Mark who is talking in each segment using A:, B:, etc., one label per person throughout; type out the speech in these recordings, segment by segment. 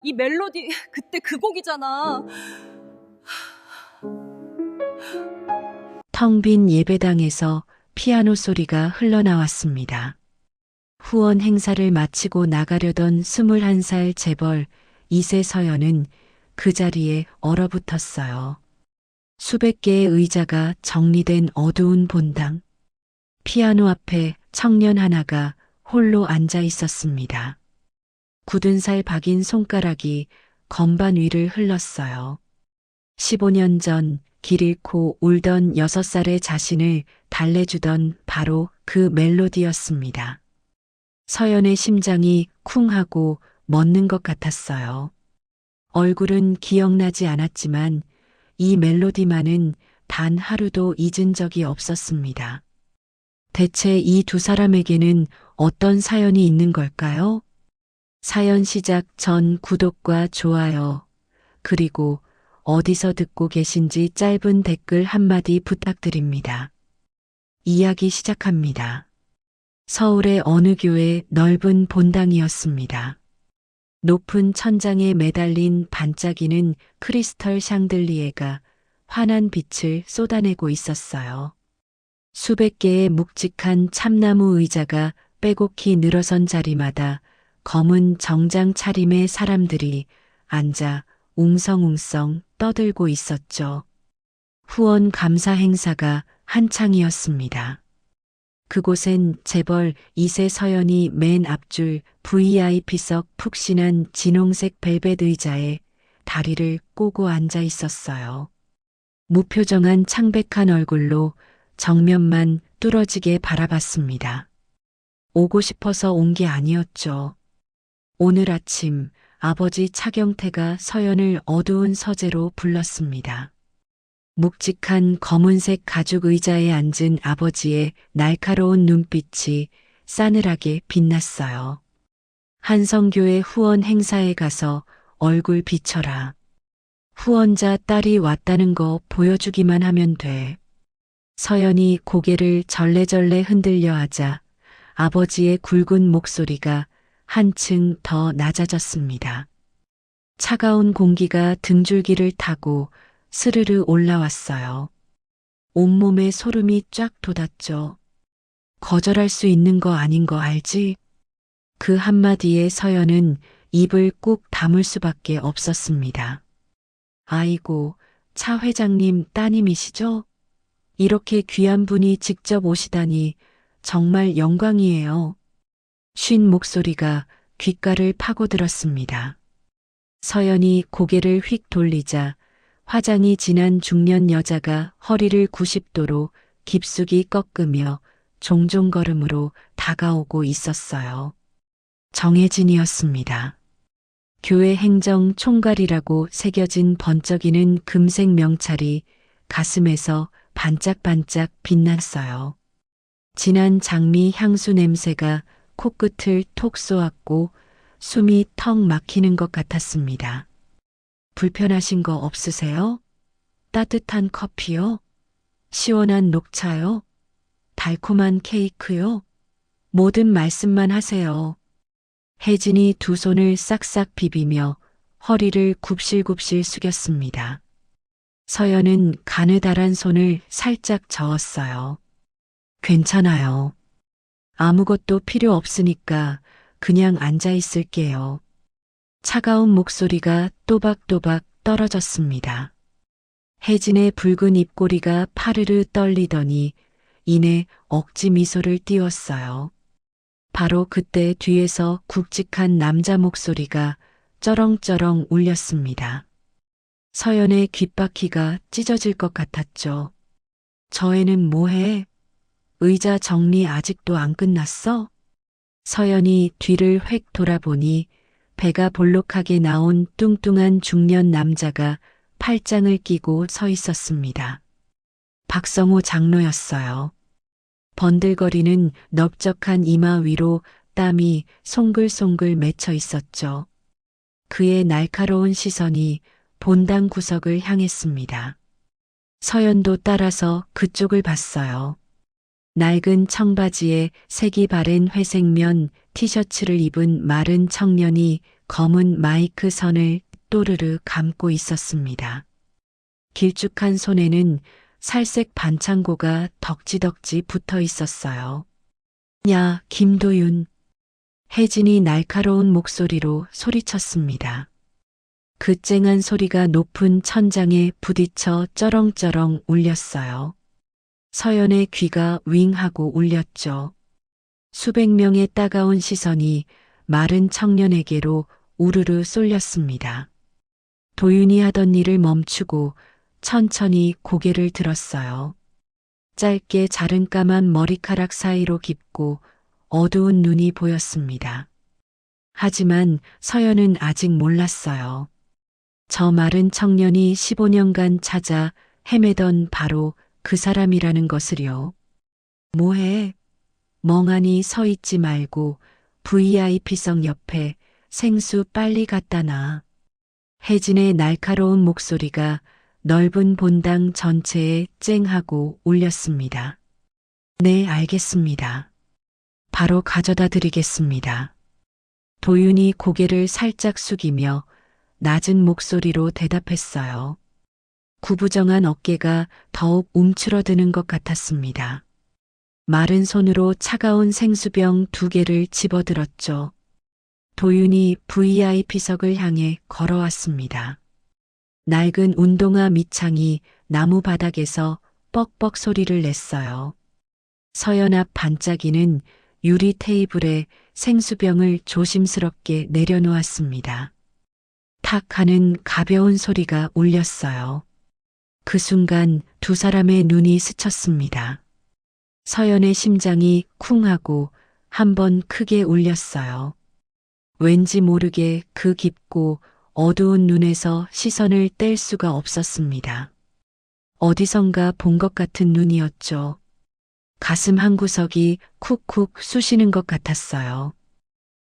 A: 이 멜로디 그때 그 곡이잖아.
B: 텅 빈 예배당에서 피아노 소리가 흘러나왔습니다. 후원 행사를 마치고 나가려던 21살 재벌 2세 서연은 그 자리에 얼어붙었어요. 수백 개의 의자가 정리된 어두운 본당. 피아노 앞에 청년 하나가 홀로 앉아 있었습니다. 굳은 살 박인 손가락이 건반 위를 흘렀어요. 15년 전 길 잃고 울던 6살의 자신을 달래주던 바로 그 멜로디였습니다. 서연의 심장이 쿵하고 멎는 것 같았어요. 얼굴은 기억나지 않았지만 이 멜로디만은 단 하루도 잊은 적이 없었습니다. 대체 이 두 사람에게는 어떤 사연이 있는 걸까요? 사연 시작 전 구독과 좋아요, 그리고 어디서 듣고 계신지 짧은 댓글 한마디 부탁드립니다. 이야기 시작합니다. 서울의 어느 교회 넓은 본당이었습니다. 높은 천장에 매달린 반짝이는 크리스털 샹들리에가 환한 빛을 쏟아내고 있었어요. 수백 개의 묵직한 참나무 의자가 빼곡히 늘어선 자리마다 검은 정장 차림의 사람들이 앉아 웅성웅성 떠들고 있었죠. 후원 감사 행사가 한창이었습니다. 그곳엔 재벌 2세 서연이 맨 앞줄 VIP석 푹신한 진홍색 벨벳 의자에 다리를 꼬고 앉아 있었어요. 무표정한 창백한 얼굴로 정면만 뚫어지게 바라봤습니다. 오고 싶어서 온 게 아니었죠. 오늘 아침 아버지 차경태가 서연을 어두운 서재로 불렀습니다. 묵직한 검은색 가죽 의자에 앉은 아버지의 날카로운 눈빛이 싸늘하게 빛났어요. 한성교회 후원 행사에 가서 얼굴 비춰라. 후원자 딸이 왔다는 거 보여주기만 하면 돼. 서연이 고개를 절레절레 흔들려 하자 아버지의 굵은 목소리가 한층 더 낮아졌습니다. 차가운 공기가 등줄기를 타고 스르르 올라왔어요. 온몸에 소름이 쫙 돋았죠. 거절할 수 있는 거 아닌 거 알지? 그 한마디에 서연은 입을 꾹 다물 수밖에 없었습니다. 아이고, 차 회장님 따님이시죠? 이렇게 귀한 분이 직접 오시다니 정말 영광이에요. 쉰 목소리가 귓가를 파고들었습니다. 서연이 고개를 휙 돌리자 화장이 진한 중년 여자가 허리를 90도로 깊숙이 꺾으며 종종 걸음으로 다가오고 있었어요. 정혜진이었습니다. 교회 행정 총괄이라고 새겨진 번쩍이는 금색 명찰이 가슴에서 반짝반짝 빛났어요. 진한 장미 향수 냄새가 코끝을 톡 쏘았고 숨이 턱 막히는 것 같았습니다. 불편하신 거 없으세요? 따뜻한 커피요? 시원한 녹차요? 달콤한 케이크요? 모든 말씀만 하세요. 혜진이 두 손을 싹싹 비비며 허리를 굽실굽실 숙였습니다. 서연은 가느다란 손을 살짝 저었어요. 괜찮아요. 아무것도 필요 없으니까 그냥 앉아 있을게요. 차가운 목소리가 또박또박 떨어졌습니다. 혜진의 붉은 입꼬리가 파르르 떨리더니 이내 억지 미소를 띄웠어요. 바로 그때 뒤에서 굵직한 남자 목소리가 쩌렁쩌렁 울렸습니다. 서연의 귓바퀴가 찢어질 것 같았죠. 저 애는 뭐해? 의자 정리 아직도 안 끝났어? 서연이 뒤를 획 돌아보니 배가 볼록하게 나온 뚱뚱한 중년 남자가 팔짱을 끼고 서 있었습니다. 박성호 장로였어요. 번들거리는 넓적한 이마 위로 땀이 송글송글 맺혀 있었죠. 그의 날카로운 시선이 본당 구석을 향했습니다. 서연도 따라서 그쪽을 봤어요. 낡은 청바지에 색이 바랜 회색면 티셔츠를 입은 마른 청년이 검은 마이크 선을 또르르 감고 있었습니다. 길쭉한 손에는 살색 반창고가 덕지덕지 붙어 있었어요. 야, 김도윤. 혜진이 날카로운 목소리로 소리쳤습니다. 그 쨍한 소리가 높은 천장에 부딪혀 쩌렁쩌렁 울렸어요. 서연의 귀가 윙하고 울렸죠. 수백 명의 따가운 시선이 마른 청년에게로 우르르 쏠렸습니다. 도윤이 하던 일을 멈추고 천천히 고개를 들었어요. 짧게 자른 까만 머리카락 사이로 깊고 어두운 눈이 보였습니다. 하지만 서연은 아직 몰랐어요. 저 마른 청년이 15년간 찾아 헤매던 바로 그 사람이라는 것을요. 뭐해? 멍하니 서 있지 말고 VIP석 옆에 생수 빨리 갖다 놔. 혜진의 날카로운 목소리가 넓은 본당 전체에 쨍하고 울렸습니다. 네, 알겠습니다. 바로 가져다 드리겠습니다. 도윤이 고개를 살짝 숙이며 낮은 목소리로 대답했어요. 구부정한 어깨가 더욱 움츠러드는 것 같았습니다. 마른 손으로 차가운 생수병 2개를 집어들었죠. 도윤이 VIP석을 향해 걸어왔습니다. 낡은 운동화 밑창이 나무 바닥에서 뻑뻑 소리를 냈어요. 서연 앞 반짝이는 유리 테이블에 생수병을 조심스럽게 내려놓았습니다. 탁 하는 가벼운 소리가 울렸어요. 그 순간 두 사람의 눈이 스쳤습니다. 서연의 심장이 쿵 하고 한 번 크게 울렸어요. 왠지 모르게 그 깊고 어두운 눈에서 시선을 뗄 수가 없었습니다. 어디선가 본 것 같은 눈이었죠. 가슴 한구석이 쿡쿡 쑤시는 것 같았어요.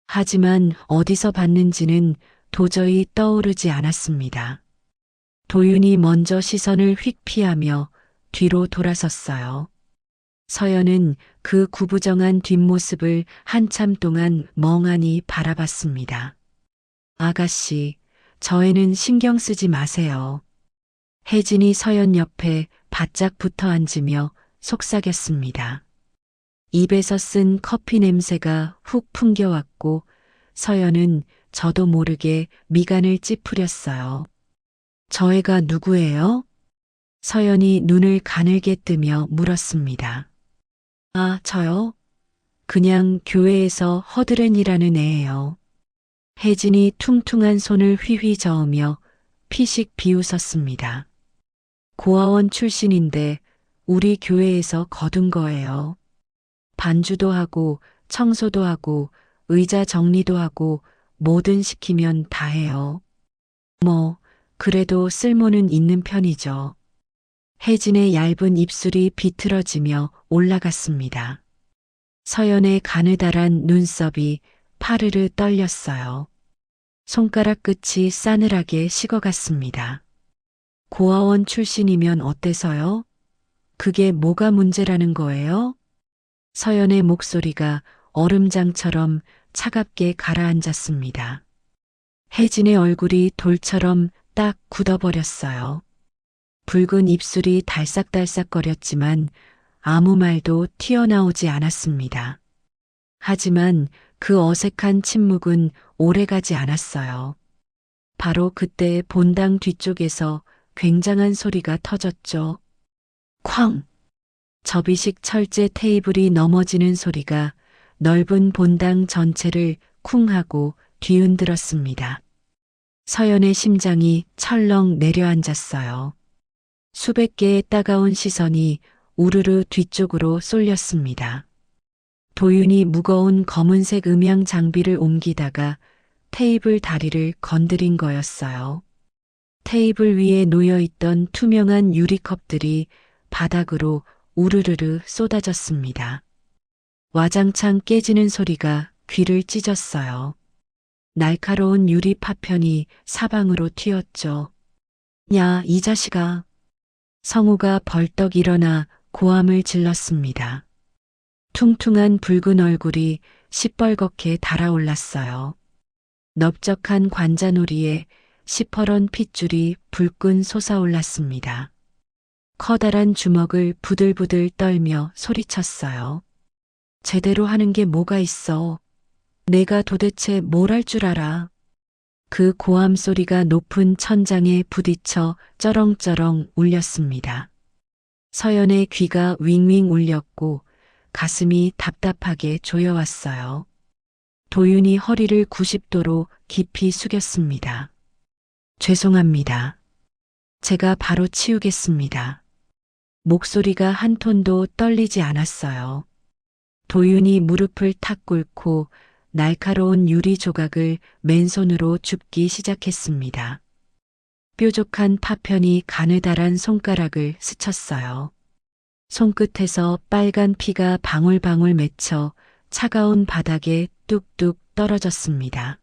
B: 하지만 어디서 봤는지는 도저히 떠오르지 않았습니다. 도윤이 먼저 시선을 휙 피하며 뒤로 돌아섰어요. 서연은 그 구부정한 뒷모습을 한참 동안 멍하니 바라봤습니다. 아가씨, 저애는 신경 쓰지 마세요. 혜진이 서연 옆에 바짝 붙어 앉으며 속삭였습니다. 입에서 쓴 커피 냄새가 훅 풍겨왔고 서연은 저도 모르게 미간을 찌푸렸어요. 저 애가 누구예요? 서연이 눈을 가늘게 뜨며 물었습니다. 아, 저요? 그냥 교회에서 허드렛이라는 애예요. 혜진이 퉁퉁한 손을 휘휘 저으며 피식 비웃었습니다. 고아원 출신인데 우리 교회에서 거둔 거예요. 반주도 하고 청소도 하고 의자 정리도 하고 뭐든 시키면 다 해요. 뭐 그래도 쓸모는 있는 편이죠. 혜진의 얇은 입술이 비틀어지며 올라갔습니다. 서연의 가느다란 눈썹이 파르르 떨렸어요. 손가락 끝이 싸늘하게 식어갔습니다. 고아원 출신이면 어때서요? 그게 뭐가 문제라는 거예요? 서연의 목소리가 얼음장처럼 차갑게 가라앉았습니다. 혜진의 얼굴이 돌처럼 딱 굳어버렸어요. 붉은 입술이 달싹달싹거렸지만 아무 말도 튀어나오지 않았습니다. 하지만 그 어색한 침묵은 오래가지 않았어요. 바로 그때 본당 뒤쪽에서 굉장한 소리가 터졌죠. 쾅! 접이식 철제 테이블이 넘어지는 소리가 넓은 본당 전체를 쿵 하고 뒤흔들었습니다. 서연의 심장이 철렁 내려앉았어요. 수백 개의 따가운 시선이 우르르 뒤쪽으로 쏠렸습니다. 도윤이 무거운 검은색 음향 장비를 옮기다가 테이블 다리를 건드린 거였어요. 테이블 위에 놓여있던 투명한 유리컵들이 바닥으로 우르르르 쏟아졌습니다. 와장창 깨지는 소리가 귀를 찢었어요. 날카로운 유리 파편이 사방으로 튀었죠. 야, 이 자식아. 성우가 벌떡 일어나 고함을 질렀습니다. 퉁퉁한 붉은 얼굴이 시뻘겋게 달아올랐어요. 넓적한 관자놀이에 시퍼런 핏줄이 불끈 솟아올랐습니다. 커다란 주먹을 부들부들 떨며 소리쳤어요. 제대로 하는 게 뭐가 있어? 내가 도대체 뭘 할 줄 알아? 그 고함 소리가 높은 천장에 부딪혀 쩌렁쩌렁 울렸습니다. 서연의 귀가 윙윙 울렸고 가슴이 답답하게 조여왔어요. 도윤이 허리를 90도로 깊이 숙였습니다. 죄송합니다. 제가 바로 치우겠습니다. 목소리가 한 톤도 떨리지 않았어요. 도윤이 무릎을 탁 꿇고 날카로운 유리 조각을 맨손으로 줍기 시작했습니다. 뾰족한 파편이 가느다란 손가락을 스쳤어요. 손끝에서 빨간 피가 방울방울 맺혀 차가운 바닥에 뚝뚝 떨어졌습니다.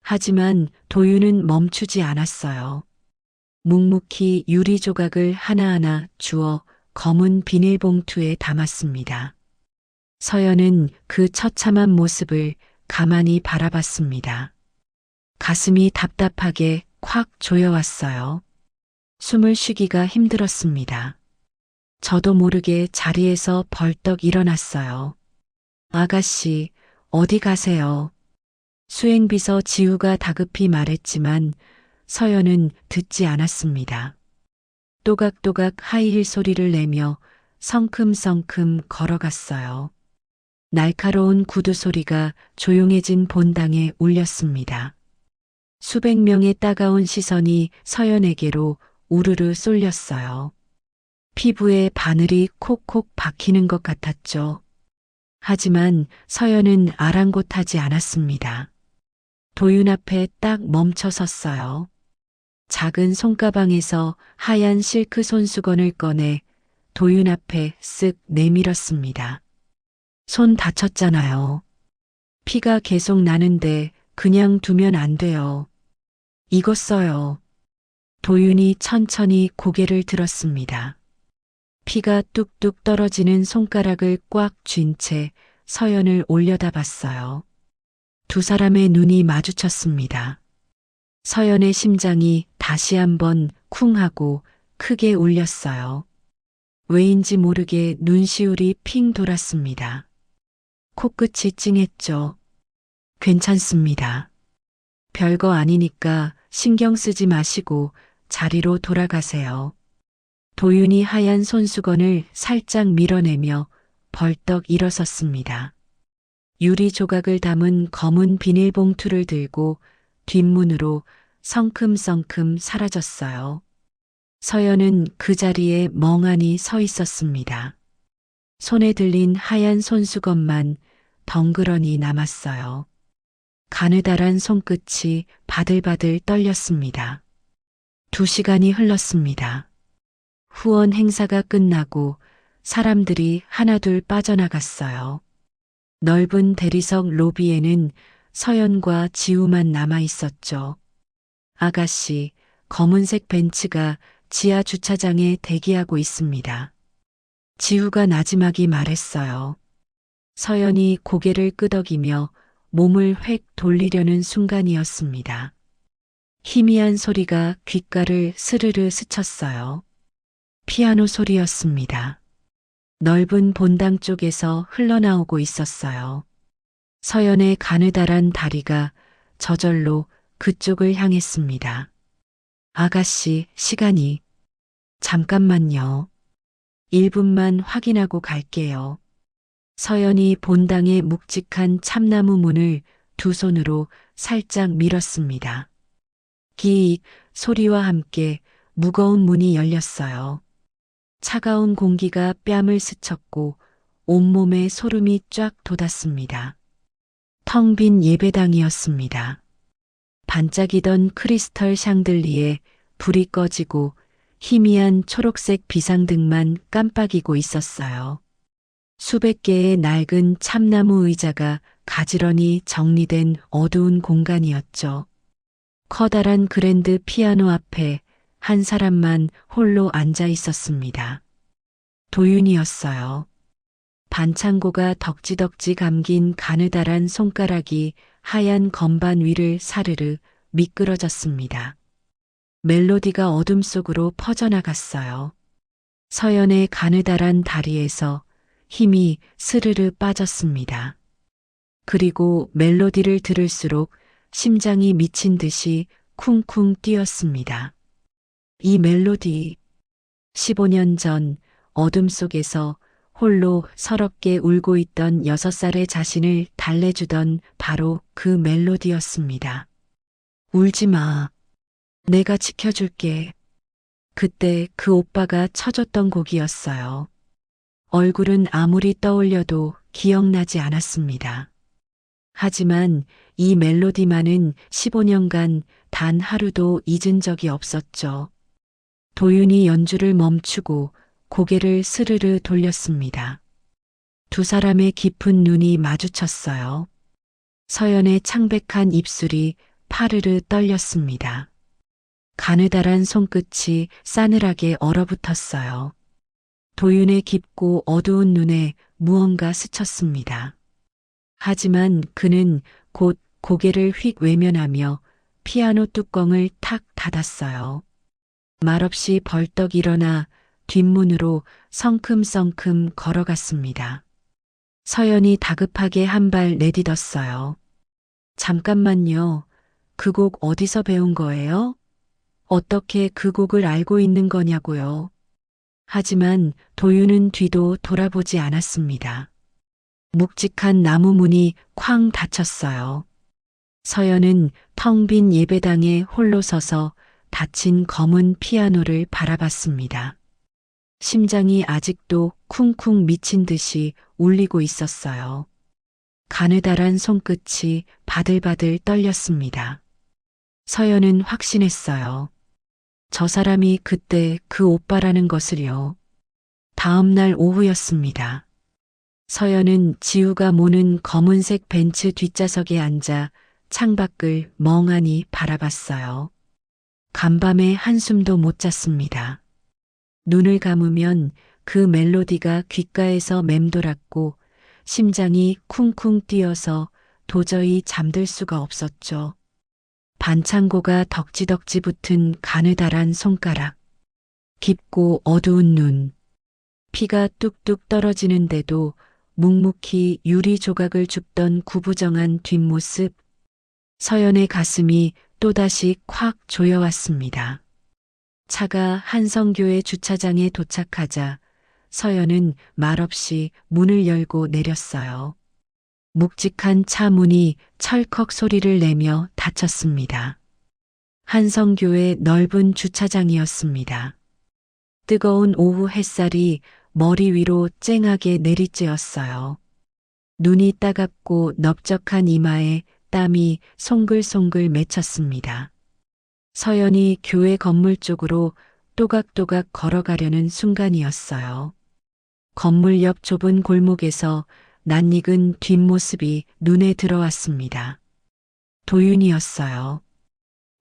B: 하지만 도윤은 멈추지 않았어요. 묵묵히 유리 조각을 하나하나 주워 검은 비닐봉투에 담았습니다. 서연은 그 처참한 모습을 가만히 바라봤습니다. 가슴이 답답하게 콱 조여왔어요. 숨을 쉬기가 힘들었습니다. 저도 모르게 자리에서 벌떡 일어났어요. 아가씨, 어디 가세요? 수행비서 지우가 다급히 말했지만 서연은 듣지 않았습니다. 또각또각 하이힐 소리를 내며 성큼성큼 걸어갔어요. 날카로운 구두 소리가 조용해진 본당에 울렸습니다. 수백 명의 따가운 시선이 서연에게로 우르르 쏠렸어요. 피부에 바늘이 콕콕 박히는 것 같았죠. 하지만 서연은 아랑곳하지 않았습니다. 도윤 앞에 딱 멈춰 섰어요. 작은 손가방에서 하얀 실크 손수건을 꺼내 도윤 앞에 쓱 내밀었습니다. 손 다쳤잖아요. 피가 계속 나는데 그냥 두면 안 돼요. 이거 써요. 도윤이 천천히 고개를 들었습니다. 피가 뚝뚝 떨어지는 손가락을 꽉 쥔 채 서연을 올려다봤어요. 두 사람의 눈이 마주쳤습니다. 서연의 심장이 다시 한번 쿵 하고 크게 울렸어요. 왜인지 모르게 눈시울이 핑 돌았습니다. 코끝이 찡했죠. 괜찮습니다. 별거 아니니까 신경 쓰지 마시고 자리로 돌아가세요. 도윤이 하얀 손수건을 살짝 밀어내며 벌떡 일어섰습니다. 유리 조각을 담은 검은 비닐봉투를 들고 뒷문으로 성큼성큼 사라졌어요. 서연은 그 자리에 멍하니 서 있었습니다. 손에 들린 하얀 손수건만 덩그러니 남았어요. 가느다란 손끝이 바들바들 떨렸습니다. 2시간이 흘렀습니다. 후원 행사가 끝나고 사람들이 하나둘 빠져나갔어요. 넓은 대리석 로비에는 서연과 지우만 남아 있었죠. 아가씨, 검은색 벤츠가 지하 주차장에 대기하고 있습니다. 지우가 나지막이 말했어요. 서연이 고개를 끄덕이며 몸을 획 돌리려는 순간이었습니다. 희미한 소리가 귓가를 스르르 스쳤어요. 피아노 소리였습니다. 넓은 본당 쪽에서 흘러나오고 있었어요. 서연의 가느다란 다리가 저절로 그쪽을 향했습니다. 아가씨, 시간이. 잠깐만요. 1분만 확인하고 갈게요. 서연이 본당의 묵직한 참나무 문을 두 손으로 살짝 밀었습니다. 기익 소리와 함께 무거운 문이 열렸어요. 차가운 공기가 뺨을 스쳤고 온몸에 소름이 쫙 돋았습니다. 텅 빈 예배당이었습니다. 반짝이던 크리스털 샹들리에 불이 꺼지고 희미한 초록색 비상등만 깜빡이고 있었어요. 수백 개의 낡은 참나무 의자가 가지런히 정리된 어두운 공간이었죠. 커다란 그랜드 피아노 앞에 한 사람만 홀로 앉아 있었습니다. 도윤이었어요. 반창고가 덕지덕지 감긴 가느다란 손가락이 하얀 건반 위를 사르르 미끄러졌습니다. 멜로디가 어둠 속으로 퍼져나갔어요. 서연의 가느다란 다리에서 힘이 스르르 빠졌습니다. 그리고 멜로디를 들을수록 심장이 미친 듯이 쿵쿵 뛰었습니다. 이 멜로디, 15년 전 어둠 속에서 홀로 서럽게 울고 있던 6살의 자신을 달래주던 바로 그 멜로디였습니다. 울지 마. 내가 지켜줄게. 그때 그 오빠가 쳐줬던 곡이었어요. 얼굴은 아무리 떠올려도 기억나지 않았습니다. 하지만 이 멜로디만은 15년간 단 하루도 잊은 적이 없었죠. 도윤이 연주를 멈추고 고개를 스르르 돌렸습니다. 두 사람의 깊은 눈이 마주쳤어요. 서연의 창백한 입술이 파르르 떨렸습니다. 가느다란 손끝이 싸늘하게 얼어붙었어요. 도윤의 깊고 어두운 눈에 무언가 스쳤습니다. 하지만 그는 곧 고개를 휙 외면하며 피아노 뚜껑을 탁 닫았어요. 말없이 벌떡 일어나 뒷문으로 성큼성큼 걸어갔습니다. 서연이 다급하게 한 발 내딛었어요. 잠깐만요. 그 곡 어디서 배운 거예요? 어떻게 그 곡을 알고 있는 거냐고요. 하지만 도윤은 뒤도 돌아보지 않았습니다. 묵직한 나무 문이 쾅 닫혔어요. 서연은 텅 빈 예배당에 홀로 서서 닫힌 검은 피아노를 바라봤습니다. 심장이 아직도 쿵쿵 미친 듯이 울리고 있었어요. 가느다란 손끝이 바들바들 떨렸습니다. 서연은 확신했어요. 저 사람이 그때 그 오빠라는 것을요. 다음 날 오후였습니다. 서연은 지우가 모는 검은색 벤츠 뒷좌석에 앉아 창밖을 멍하니 바라봤어요. 간밤에 한숨도 못 잤습니다. 눈을 감으면 그 멜로디가 귓가에서 맴돌았고 심장이 쿵쿵 뛰어서 도저히 잠들 수가 없었죠. 반창고가 덕지덕지 붙은 가느다란 손가락, 깊고 어두운 눈, 피가 뚝뚝 떨어지는데도 묵묵히 유리 조각을 줍던 구부정한 뒷모습, 서연의 가슴이 또다시 콱 조여왔습니다. 차가 한성교회 주차장에 도착하자 서연은 말없이 문을 열고 내렸어요. 묵직한 차 문이 철컥 소리를 내며 닫혔습니다. 한성교회 넓은 주차장이었습니다. 뜨거운 오후 햇살이 머리 위로 쨍하게 내리쬐었어요. 눈이 따갑고 넓적한 이마에 땀이 송글송글 맺혔습니다. 서연이 교회 건물 쪽으로 또각또각 걸어가려는 순간이었어요. 건물 옆 좁은 골목에서 낯익은 뒷모습이 눈에 들어왔습니다. 도윤이었어요.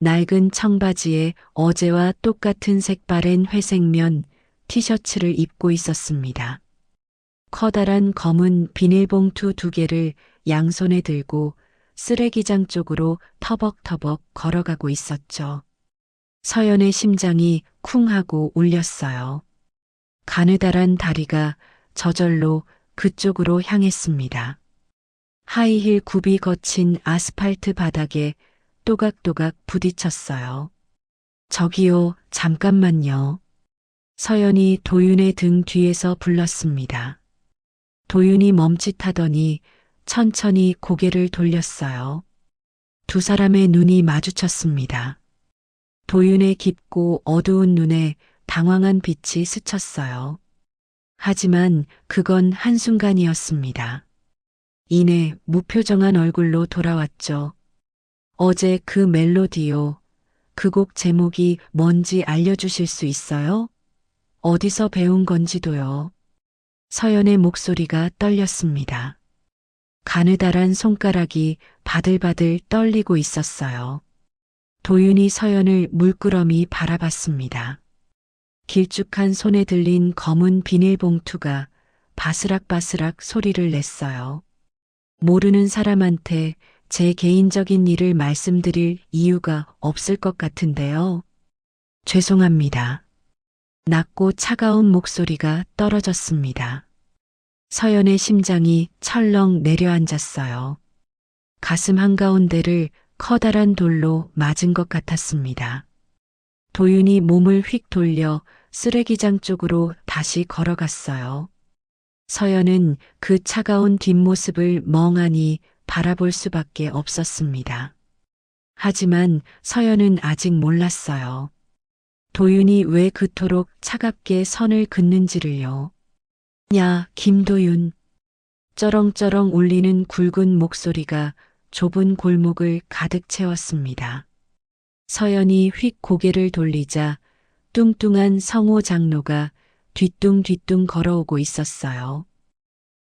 B: 낡은 청바지에 어제와 똑같은 색바랜 회색면 티셔츠를 입고 있었습니다. 커다란 검은 비닐봉투 2개를 양손에 들고 쓰레기장 쪽으로 터벅터벅 걸어가고 있었죠. 서연의 심장이 쿵하고 울렸어요. 가느다란 다리가 저절로 그쪽으로 향했습니다. 하이힐 굽이 거친 아스팔트 바닥에 또각또각 부딪혔어요. 저기요, 잠깐만요. 서연이 도윤의 등 뒤에서 불렀습니다. 도윤이 멈칫하더니 천천히 고개를 돌렸어요. 두 사람의 눈이 마주쳤습니다. 도윤의 깊고 어두운 눈에 당황한 빛이 스쳤어요. 하지만 그건 한순간이었습니다. 이내 무표정한 얼굴로 돌아왔죠. 어제 그 멜로디요. 그 곡 제목이 뭔지 알려주실 수 있어요? 어디서 배운 건지도요. 서연의 목소리가 떨렸습니다. 가느다란 손가락이 바들바들 떨리고 있었어요. 도윤이 서연을 물끄러미 바라봤습니다. 길쭉한 손에 들린 검은 비닐봉투가 바스락바스락 소리를 냈어요. 모르는 사람한테 제 개인적인 일을 말씀드릴 이유가 없을 것 같은데요. 죄송합니다. 낮고 차가운 목소리가 떨어졌습니다. 서연의 심장이 철렁 내려앉았어요. 가슴 한가운데를 커다란 돌로 맞은 것 같았습니다. 도윤이 몸을 휙 돌려 쓰레기장 쪽으로 다시 걸어갔어요. 서연은 그 차가운 뒷모습을 멍하니 바라볼 수밖에 없었습니다. 하지만 서연은 아직 몰랐어요. 도윤이 왜 그토록 차갑게 선을 긋는지를요. 야, 김도윤. 쩌렁쩌렁 울리는 굵은 목소리가 좁은 골목을 가득 채웠습니다. 서연이 휙 고개를 돌리자 뚱뚱한 성호 장로가 뒤뚱뒤뚱 걸어오고 있었어요.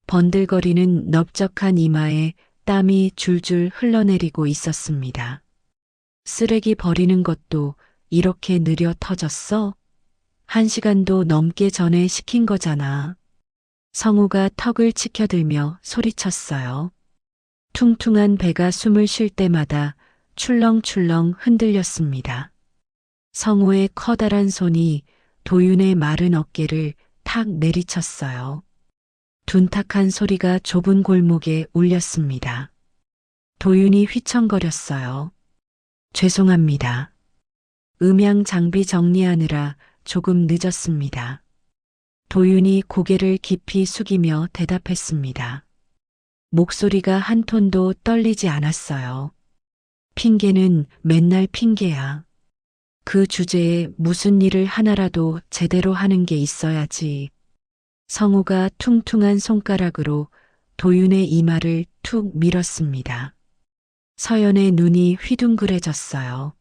B: 번들거리는 넓적한 이마에 땀이 줄줄 흘러내리고 있었습니다. 쓰레기 버리는 것도 이렇게 느려 터졌어? 1시간도 넘게 전에 시킨 거잖아. 성우가 턱을 치켜들며 소리쳤어요. 퉁퉁한 배가 숨을 쉴 때마다 출렁출렁 흔들렸습니다. 성우의 커다란 손이 도윤의 마른 어깨를 탁 내리쳤어요. 둔탁한 소리가 좁은 골목에 울렸습니다. 도윤이 휘청거렸어요. 죄송합니다. 음향 장비 정리하느라 조금 늦었습니다. 도윤이 고개를 깊이 숙이며 대답했습니다. 목소리가 한 톤도 떨리지 않았어요. 핑계는 맨날 핑계야. 그 주제에 무슨 일을 하나라도 제대로 하는 게 있어야지. 성우가 퉁퉁한 손가락으로 도윤의 이마를 툭 밀었습니다. 서연의 눈이 휘둥그레졌어요.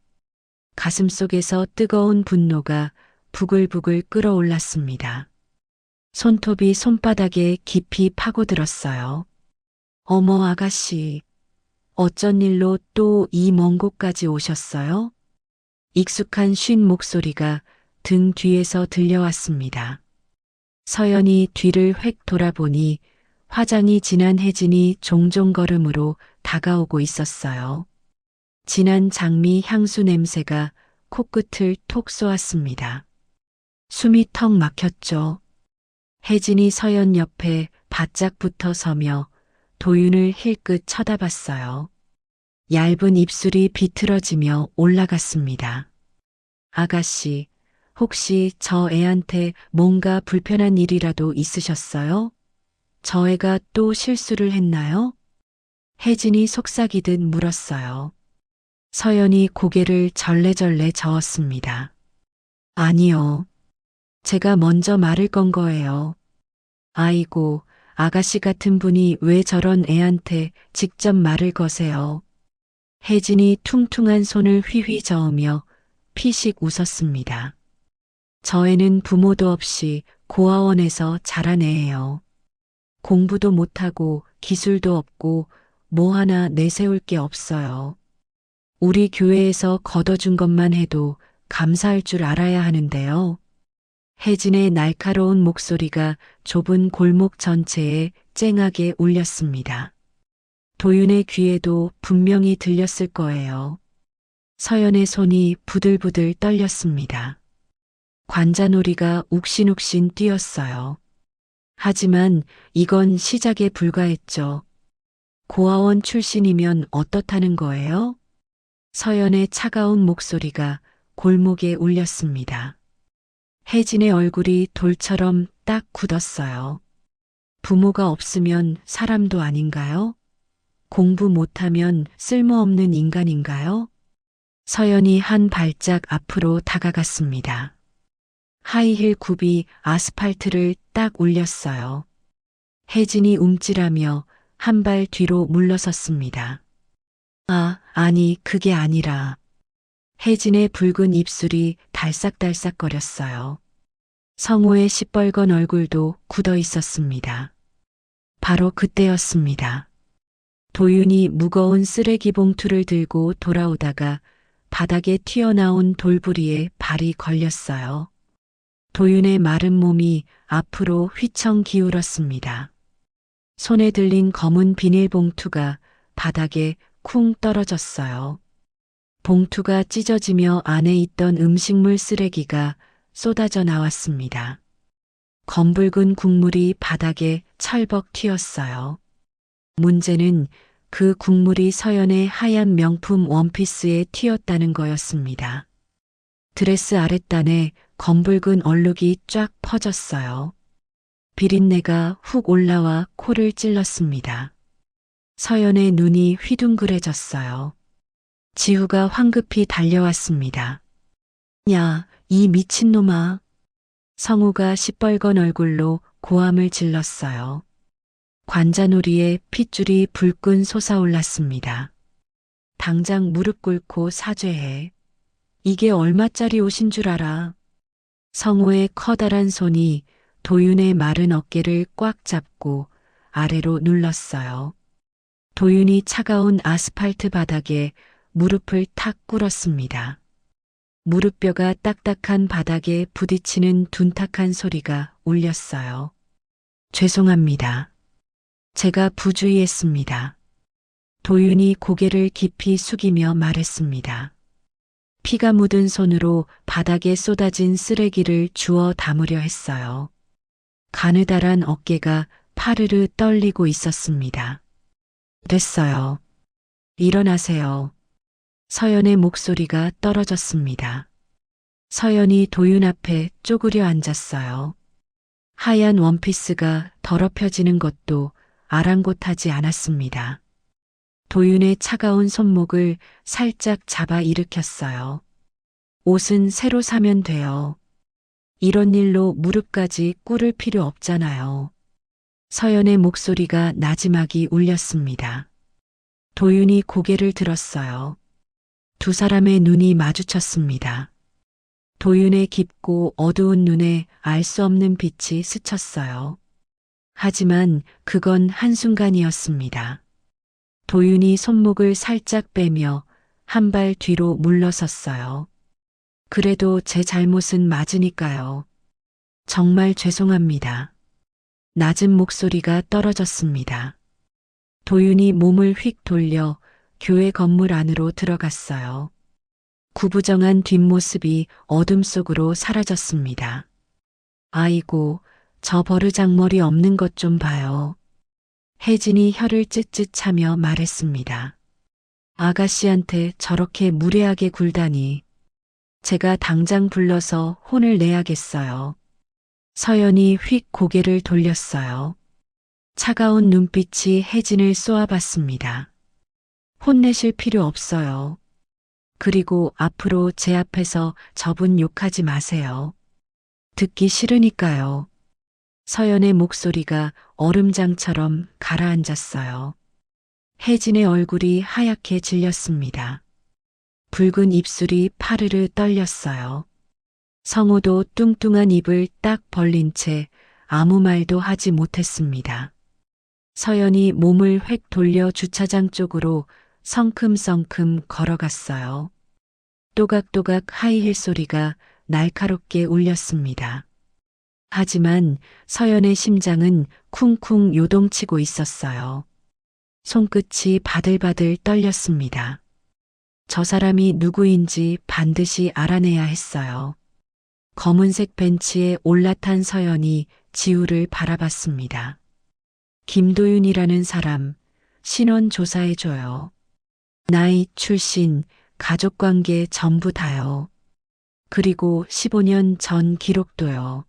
B: 가슴속에서 뜨거운 분노가 부글부글 끓어올랐습니다. 손톱이 손바닥에 깊이 파고들었어요. 어머 아가씨, 어쩐 일로 또 이 먼 곳까지 오셨어요? 익숙한 쉰 목소리가 등 뒤에서 들려왔습니다. 서연이 뒤를 획 돌아보니 화장이 진한 혜진이 종종 걸음으로 다가오고 있었어요. 진한 장미 향수 냄새가 코끝을 톡 쏘았습니다. 숨이 턱 막혔죠. 혜진이 서연 옆에 바짝 붙어 서며 도윤을 힐끗 쳐다봤어요. 얇은 입술이 비틀어지며 올라갔습니다. 아가씨, 혹시 저 애한테 뭔가 불편한 일이라도 있으셨어요? 저 애가 또 실수를 했나요? 혜진이 속삭이듯 물었어요. 서연이 고개를 절레절레 저었습니다. 아니요. 제가 먼저 말을 건 거예요. 아이고, 아가씨 같은 분이 왜 저런 애한테 직접 말을 거세요? 혜진이 퉁퉁한 손을 휘휘 저으며 피식 웃었습니다. 저 애는 부모도 없이 고아원에서 자란 애예요. 공부도 못하고 기술도 없고 뭐 하나 내세울 게 없어요. 우리 교회에서 걷어준 것만 해도 감사할 줄 알아야 하는데요. 혜진의 날카로운 목소리가 좁은 골목 전체에 쨍하게 울렸습니다. 도윤의 귀에도 분명히 들렸을 거예요. 서연의 손이 부들부들 떨렸습니다. 관자놀이가 욱신욱신 뛰었어요. 하지만 이건 시작에 불과했죠. 고아원 출신이면 어떻다는 거예요? 서연의 차가운 목소리가 골목에 울렸습니다. 혜진의 얼굴이 돌처럼 딱 굳었어요. 부모가 없으면 사람도 아닌가요? 공부 못하면 쓸모없는 인간인가요? 서연이 한 발짝 앞으로 다가갔습니다. 하이힐 굽이 아스팔트를 딱 울렸어요. 혜진이 움찔하며 한 발 뒤로 물러섰습니다. 아니, 그게 아니라. 혜진의 붉은 입술이 달싹달싹거렸어요. 성호의 시뻘건 얼굴도 굳어 있었습니다. 바로 그때였습니다. 도윤이 무거운 쓰레기 봉투를 들고 돌아오다가 바닥에 튀어나온 돌부리에 발이 걸렸어요. 도윤의 마른 몸이 앞으로 휘청 기울었습니다. 손에 들린 검은 비닐봉투가 바닥에 쿵 떨어졌어요. 봉투가 찢어지며 안에 있던 음식물 쓰레기가 쏟아져 나왔습니다. 검붉은 국물이 바닥에 철벅 튀었어요. 문제는 그 국물이 서연의 하얀 명품 원피스에 튀었다는 거였습니다. 드레스 아랫단에 검붉은 얼룩이 쫙 퍼졌어요. 비린내가 훅 올라와 코를 찔렀습니다. 서연의 눈이 휘둥그레졌어요. 지우가 황급히 달려왔습니다. 야, 이 미친놈아. 성우가 시뻘건 얼굴로 고함을 질렀어요. 관자놀이에 핏줄이 불끈 솟아올랐습니다. 당장 무릎 꿇고 사죄해. 이게 얼마짜리 옷인 줄 알아. 성우의 커다란 손이 도윤의 마른 어깨를 꽉 잡고 아래로 눌렀어요. 도윤이 차가운 아스팔트 바닥에 무릎을 탁 꿇었습니다. 무릎뼈가 딱딱한 바닥에 부딪히는 둔탁한 소리가 울렸어요. 죄송합니다. 제가 부주의했습니다. 도윤이 고개를 깊이 숙이며 말했습니다. 피가 묻은 손으로 바닥에 쏟아진 쓰레기를 주워 담으려 했어요. 가느다란 어깨가 파르르 떨리고 있었습니다. 됐어요. 일어나세요. 서연의 목소리가 떨어졌습니다. 서연이 도윤 앞에 쪼그려 앉았어요. 하얀 원피스가 더럽혀지는 것도 아랑곳하지 않았습니다. 도윤의 차가운 손목을 살짝 잡아 일으켰어요. 옷은 새로 사면 돼요. 이런 일로 무릎까지 꿇을 필요 없잖아요. 서연의 목소리가 나지막이 울렸습니다. 도윤이 고개를 들었어요. 두 사람의 눈이 마주쳤습니다. 도윤의 깊고 어두운 눈에 알 수 없는 빛이 스쳤어요. 하지만 그건 한순간이었습니다. 도윤이 손목을 살짝 빼며 한 발 뒤로 물러섰어요. 그래도 제 잘못은 맞으니까요. 정말 죄송합니다. 낮은 목소리가 떨어졌습니다. 도윤이 몸을 휙 돌려 교회 건물 안으로 들어갔어요. 구부정한 뒷모습이 어둠 속으로 사라졌습니다. 아이고, 저 버르장머리 없는 것 좀 봐요. 혜진이 혀를 찢찢 차며 말했습니다. 아가씨한테 저렇게 무례하게 굴다니. 제가 당장 불러서 혼을 내야겠어요. 서연이 휙 고개를 돌렸어요. 차가운 눈빛이 혜진을 쏘아봤습니다. 혼내실 필요 없어요. 그리고 앞으로 제 앞에서 저분 욕하지 마세요. 듣기 싫으니까요. 서연의 목소리가 얼음장처럼 가라앉았어요. 혜진의 얼굴이 하얗게 질렸습니다. 붉은 입술이 파르르 떨렸어요. 성우도 뚱뚱한 입을 딱 벌린 채 아무 말도 하지 못했습니다. 서연이 몸을 획 돌려 주차장 쪽으로 성큼성큼 걸어갔어요. 또각또각 하이힐 소리가 날카롭게 울렸습니다. 하지만 서연의 심장은 쿵쿵 요동치고 있었어요. 손끝이 바들바들 떨렸습니다. 저 사람이 누구인지 반드시 알아내야 했어요. 검은색 벤치에 올라탄 서연이 지우를 바라봤습니다. 김도윤이라는 사람, 신원 조사해줘요. 나이, 출신, 가족관계 전부 다요. 그리고 15년 전 기록도요.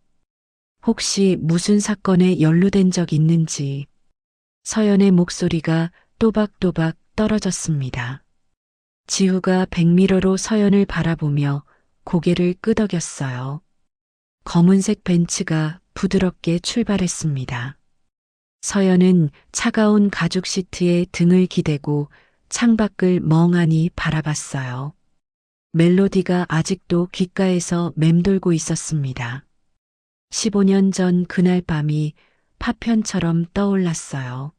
B: 혹시 무슨 사건에 연루된 적 있는지. 서연의 목소리가 또박또박 떨어졌습니다. 지우가 백미러로 서연을 바라보며 고개를 끄덕였어요. 검은색 벤츠가 부드럽게 출발했습니다. 서연은 차가운 가죽 시트에 등을 기대고 창밖을 멍하니 바라봤어요. 멜로디가 아직도 귓가에서 맴돌고 있었습니다. 15년 전 그날 밤이 파편처럼 떠올랐어요.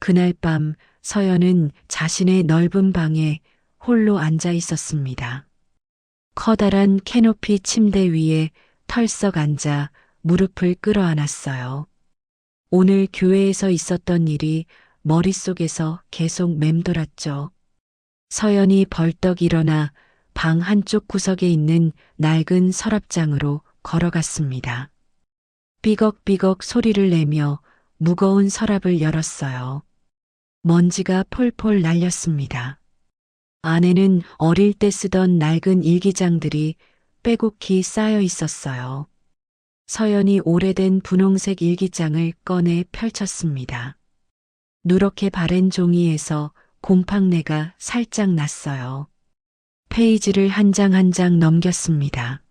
B: 그날 밤 서연은 자신의 넓은 방에 홀로 앉아 있었습니다. 커다란 캐노피 침대 위에 털썩 앉아 무릎을 끌어안았어요. 오늘 교회에서 있었던 일이 머릿속에서 계속 맴돌았죠. 서연이 벌떡 일어나 방 한쪽 구석에 있는 낡은 서랍장으로 걸어갔습니다. 삐걱삐걱 소리를 내며 무거운 서랍을 열었어요. 먼지가 폴폴 날렸습니다. 안에는 어릴 때 쓰던 낡은 일기장들이 빼곡히 쌓여 있었어요. 서연이 오래된 분홍색 일기장을 꺼내 펼쳤습니다. 누렇게 바랜 종이에서 곰팡내가 살짝 났어요. 페이지를 한 장 한 장 넘겼습니다.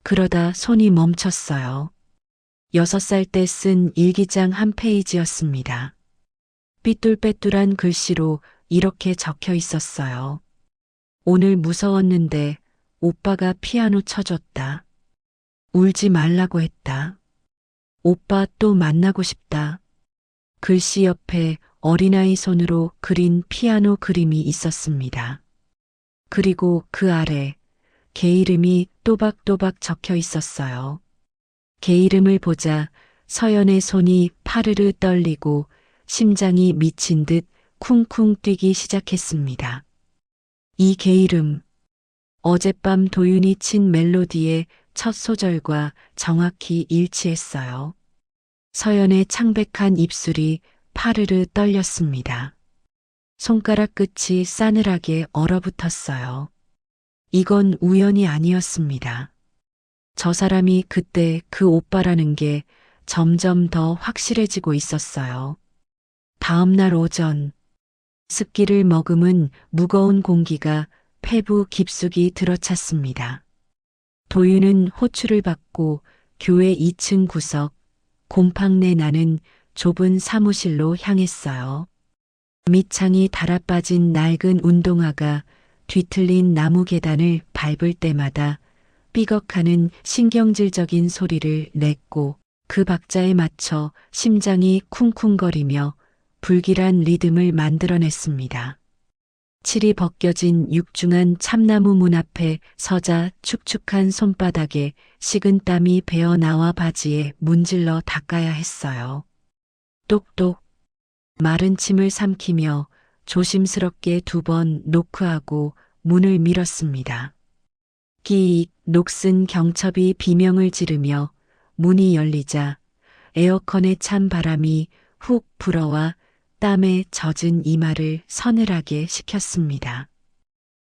B: 그러다 손이 멈췄어요. 6살 때 쓴 일기장 한 페이지였습니다. 삐뚤빼뚤한 글씨로 이렇게 적혀 있었어요. 오늘 무서웠는데 오빠가 피아노 쳐줬다. 울지 말라고 했다. 오빠 또 만나고 싶다. 글씨 옆에 어린아이 손으로 그린 피아노 그림이 있었습니다. 그리고 그 아래 개 이름이 또박또박 적혀 있었어요. 개 이름을 보자 서연의 손이 파르르 떨리고 심장이 미친 듯 쿵쿵 뛰기 시작했습니다. 이 개 이름, 어젯밤 도윤이 친 멜로디의 첫 소절과 정확히 일치했어요. 서연의 창백한 입술이 파르르 떨렸습니다. 손가락 끝이 싸늘하게 얼어붙었어요. 이건 우연이 아니었습니다. 저 사람이 그때 그 오빠라는 게 점점 더 확실해지고 있었어요. 다음 날 오전, 습기를 머금은 무거운 공기가 폐부 깊숙이 들어찼습니다. 도윤은 호출을 받고 교회 2층 구석, 곰팡내 나는 좁은 사무실로 향했어요. 밑창이 달아빠진 낡은 운동화가 뒤틀린 나무 계단을 밟을 때마다 삐걱하는 신경질적인 소리를 냈고 그 박자에 맞춰 심장이 쿵쿵거리며 불길한 리듬을 만들어냈습니다. 칠이 벗겨진 육중한 참나무 문 앞에 서자 축축한 손바닥에 식은 땀이 배어 나와 바지에 문질러 닦아야 했어요. 똑똑. 마른 침을 삼키며 조심스럽게 2번 노크하고 문을 밀었습니다. 끼익 녹슨 경첩이 비명을 지르며 문이 열리자 에어컨에 찬 바람이 훅 불어와 땀에 젖은 이마를 서늘하게 식혔습니다.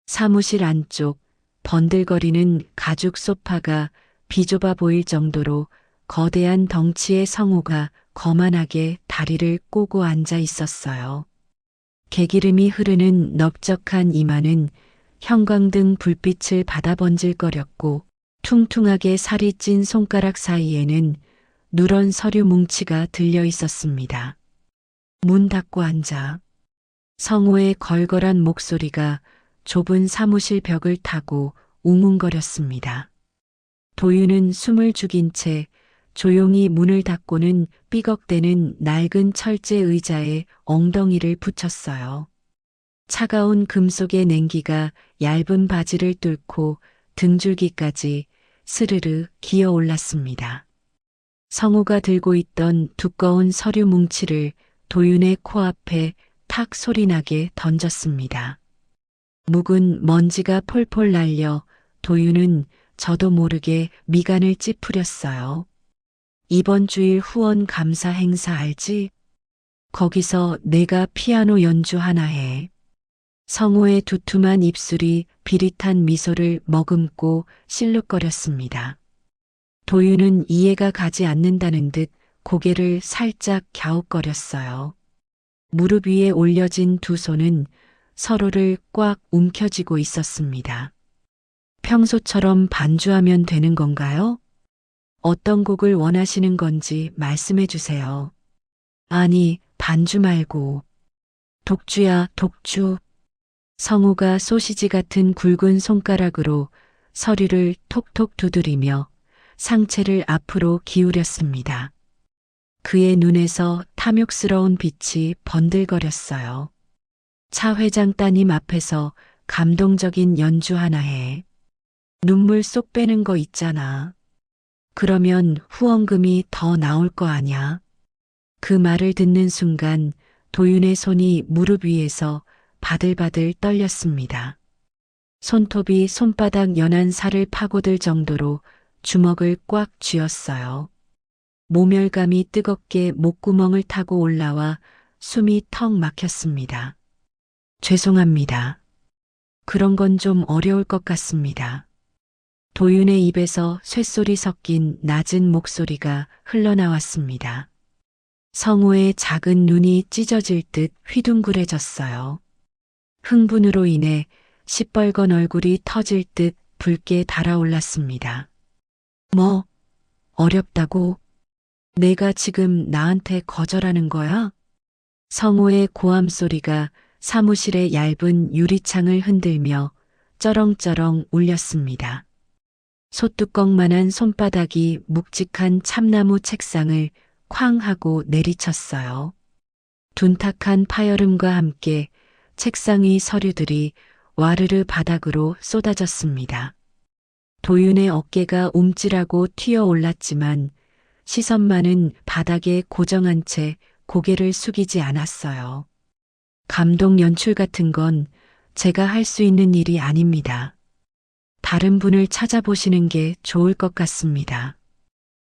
B: 사무실 안쪽 번들거리는 가죽 소파가 비좁아 보일 정도로 거대한 덩치의 성우가 거만하게 다리를 꼬고 앉아 있었어요. 개기름이 흐르는 넓적한 이마는 형광등 불빛을 받아 번질거렸고 퉁퉁하게 살이 찐 손가락 사이에는 누런 서류 뭉치가 들려 있었습니다. 문 닫고 앉아. 성우의 걸걸한 목소리가 좁은 사무실 벽을 타고 웅웅거렸습니다. 도윤은 숨을 죽인 채 조용히 문을 닫고는 삐걱대는 낡은 철제 의자에 엉덩이를 붙였어요. 차가운 금속의 냉기가 얇은 바지를 뚫고 등줄기까지 스르르 기어 올랐습니다. 성우가 들고 있던 두꺼운 서류 뭉치를 도윤의 코앞에 탁 소리나게 던졌습니다. 묵은 먼지가 폴폴 날려 도윤은 저도 모르게 미간을 찌푸렸어요. 이번 주일 후원 감사 행사 알지? 거기서 내가 피아노 연주하나 해. 성우의 두툼한 입술이 비릿한 미소를 머금고 실룩거렸습니다. 도윤은 이해가 가지 않는다는 듯 고개를 살짝 갸웃거렸어요. 무릎 위에 올려진 2 손은 서로를 꽉 움켜쥐고 있었습니다. 평소처럼 반주하면 되는 건가요? 어떤 곡을 원하시는 건지 말씀해 주세요. 아니, 반주 말고. 독주야, 독주. 성우가 소시지 같은 굵은 손가락으로 서류를 톡톡 두드리며 상체를 앞으로 기울였습니다. 그의 눈에서 탐욕스러운 빛이 번들거렸어요. 차 회장 따님 앞에서 감동적인 연주 하나 해. 눈물 쏙 빼는 거 있잖아. 그러면 후원금이 더 나올 거 아냐. 그 말을 듣는 순간 도윤의 손이 무릎 위에서 바들바들 떨렸습니다. 손톱이 손바닥 연한 살을 파고들 정도로 주먹을 꽉 쥐었어요. 모멸감이 뜨겁게 목구멍을 타고 올라와 숨이 턱 막혔습니다. 죄송합니다. 그런 건 좀 어려울 것 같습니다. 도윤의 입에서 쇳소리 섞인 낮은 목소리가 흘러나왔습니다. 성우의 작은 눈이 찢어질 듯 휘둥그레졌어요. 흥분으로 인해 시뻘건 얼굴이 터질 듯 붉게 달아올랐습니다. 뭐, 어렵다고? 내가 지금 나한테 거절하는 거야? 성우의 고함 소리가 사무실의 얇은 유리창을 흔들며 쩌렁쩌렁 울렸습니다. 소뚜껑만한 손바닥이 묵직한 참나무 책상을 쾅 하고 내리쳤어요. 둔탁한 파열음과 함께 책상 위 서류들이 와르르 바닥으로 쏟아졌습니다. 도윤의 어깨가 움찔하고 튀어올랐지만 시선만은 바닥에 고정한 채 고개를 숙이지 않았어요. 감동 연출 같은 건 제가 할 수 있는 일이 아닙니다. 다른 분을 찾아보시는 게 좋을 것 같습니다.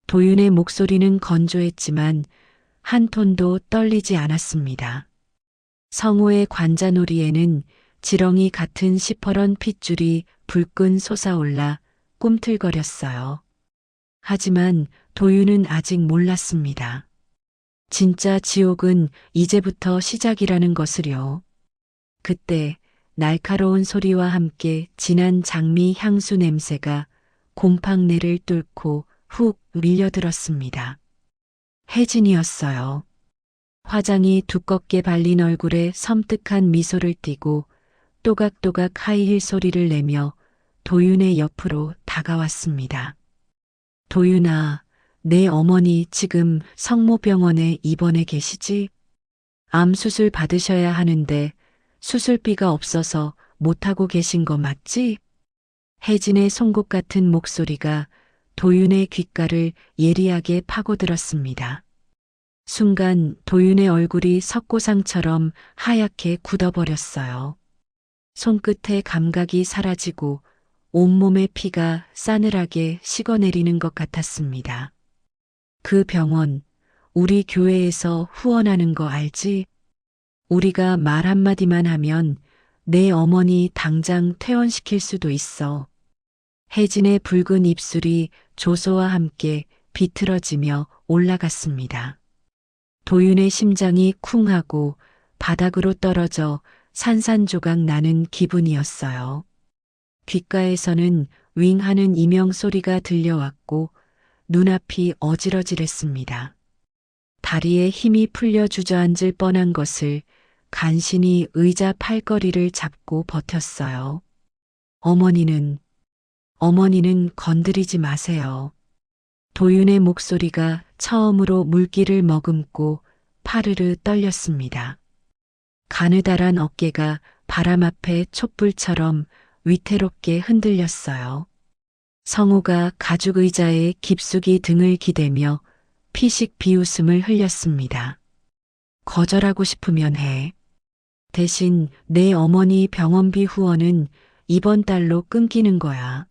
B: 도윤의 목소리는 건조했지만 한 톤도 떨리지 않았습니다. 성우의 관자놀이에는 지렁이 같은 시퍼런 핏줄이 불끈 솟아올라 꿈틀거렸어요. 하지만 도윤은 아직 몰랐습니다. 진짜 지옥은 이제부터 시작이라는 것을요. 그때 날카로운 소리와 함께 진한 장미 향수 냄새가 곰팡내를 뚫고 훅 밀려들었습니다. 혜진이었어요. 화장이 두껍게 발린 얼굴에 섬뜩한 미소를 띠고 또각또각 하이힐 소리를 내며 도윤의 옆으로 다가왔습니다. 도윤아, 내 어머니 지금 성모병원에 입원해 계시지? 암 수술 받으셔야 하는데 수술비가 없어서 못하고 계신 거 맞지? 혜진의 송곳 같은 목소리가 도윤의 귓가를 예리하게 파고들었습니다. 순간 도윤의 얼굴이 석고상처럼 하얗게 굳어버렸어요. 손끝의 감각이 사라지고 온몸의 피가 싸늘하게 식어내리는 것 같았습니다. 그 병원, 우리 교회에서 후원하는 거 알지? 우리가 말 한마디만 하면 내 어머니 당장 퇴원시킬 수도 있어. 혜진의 붉은 입술이 조소와 함께 비틀어지며 올라갔습니다. 도윤의 심장이 쿵하고 바닥으로 떨어져 산산조각 나는 기분이었어요. 귓가에서는 윙하는 이명 소리가 들려왔고 눈앞이 어지러질했습니다. 다리에 힘이 풀려 주저앉을 뻔한 것을 간신히 의자 팔걸이를 잡고 버텼어요. 어머니는 건드리지 마세요. 도윤의 목소리가 처음으로 물기를 머금고 파르르 떨렸습니다. 가느다란 어깨가 바람 앞에 촛불처럼 위태롭게 흔들렸어요. 성우가 가죽 의자에 깊숙이 등을 기대며 피식 비웃음을 흘렸습니다. 거절하고 싶으면 해. 대신 내 어머니 병원비 후원은 이번 달로 끊기는 거야.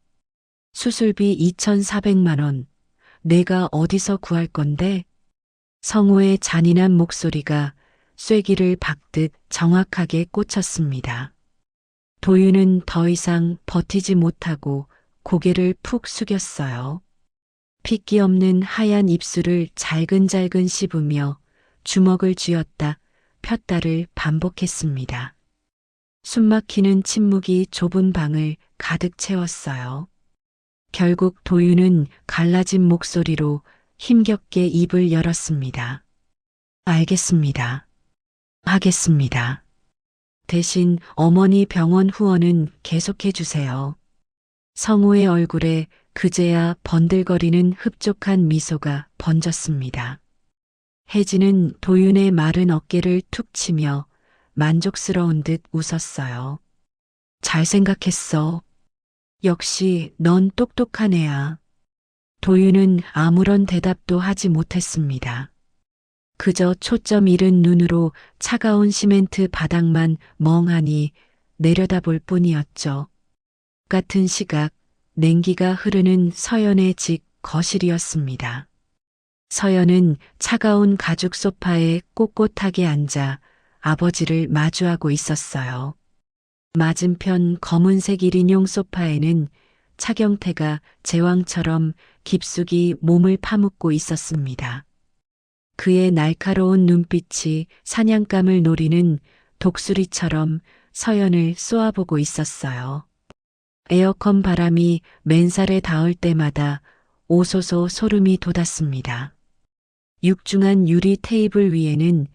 B: 수술비 2,400만 원. 내가 어디서 구할 건데? 성우의 잔인한 목소리가 쐐기를 박듯 정확하게 꽂혔습니다. 도윤은 더 이상 버티지 못하고 고개를 푹 숙였어요. 핏기 없는 하얀 입술을 잘근잘근 씹으며 주먹을 쥐었다 폈다를 반복했습니다. 숨막히는 침묵이 좁은 방을 가득 채웠어요. 결국 도윤은 갈라진 목소리로 힘겹게 입을 열었습니다. 알겠습니다. 하겠습니다. 대신 어머니 병원 후원은 계속해 주세요. 성우의 얼굴에 그제야 번들거리는 흡족한 미소가 번졌습니다. 혜진은 도윤의 마른 어깨를 툭 치며 만족스러운 듯 웃었어요. 잘 생각했어. 역시 넌 똑똑한 애야. 도윤은 아무런 대답도 하지 못했습니다. 그저 초점 잃은 눈으로 차가운 시멘트 바닥만 멍하니 내려다볼 뿐이었죠. 같은 시각 냉기가 흐르는 서연의 집 거실이었습니다. 서연은 차가운 가죽 소파에 꼿꼿하게 앉아 아버지를 마주하고 있었어요. 맞은편 검은색 1인용 소파에는 차경태가 제왕처럼 깊숙이 몸을 파묻고 있었습니다. 그의 날카로운 눈빛이 사냥감을 노리는 독수리처럼 서연을 쏘아보고 있었어요. 에어컨 바람이 맨살에 닿을 때마다 오소소 소름이 돋았습니다. 육중한 유리 테이블 위에는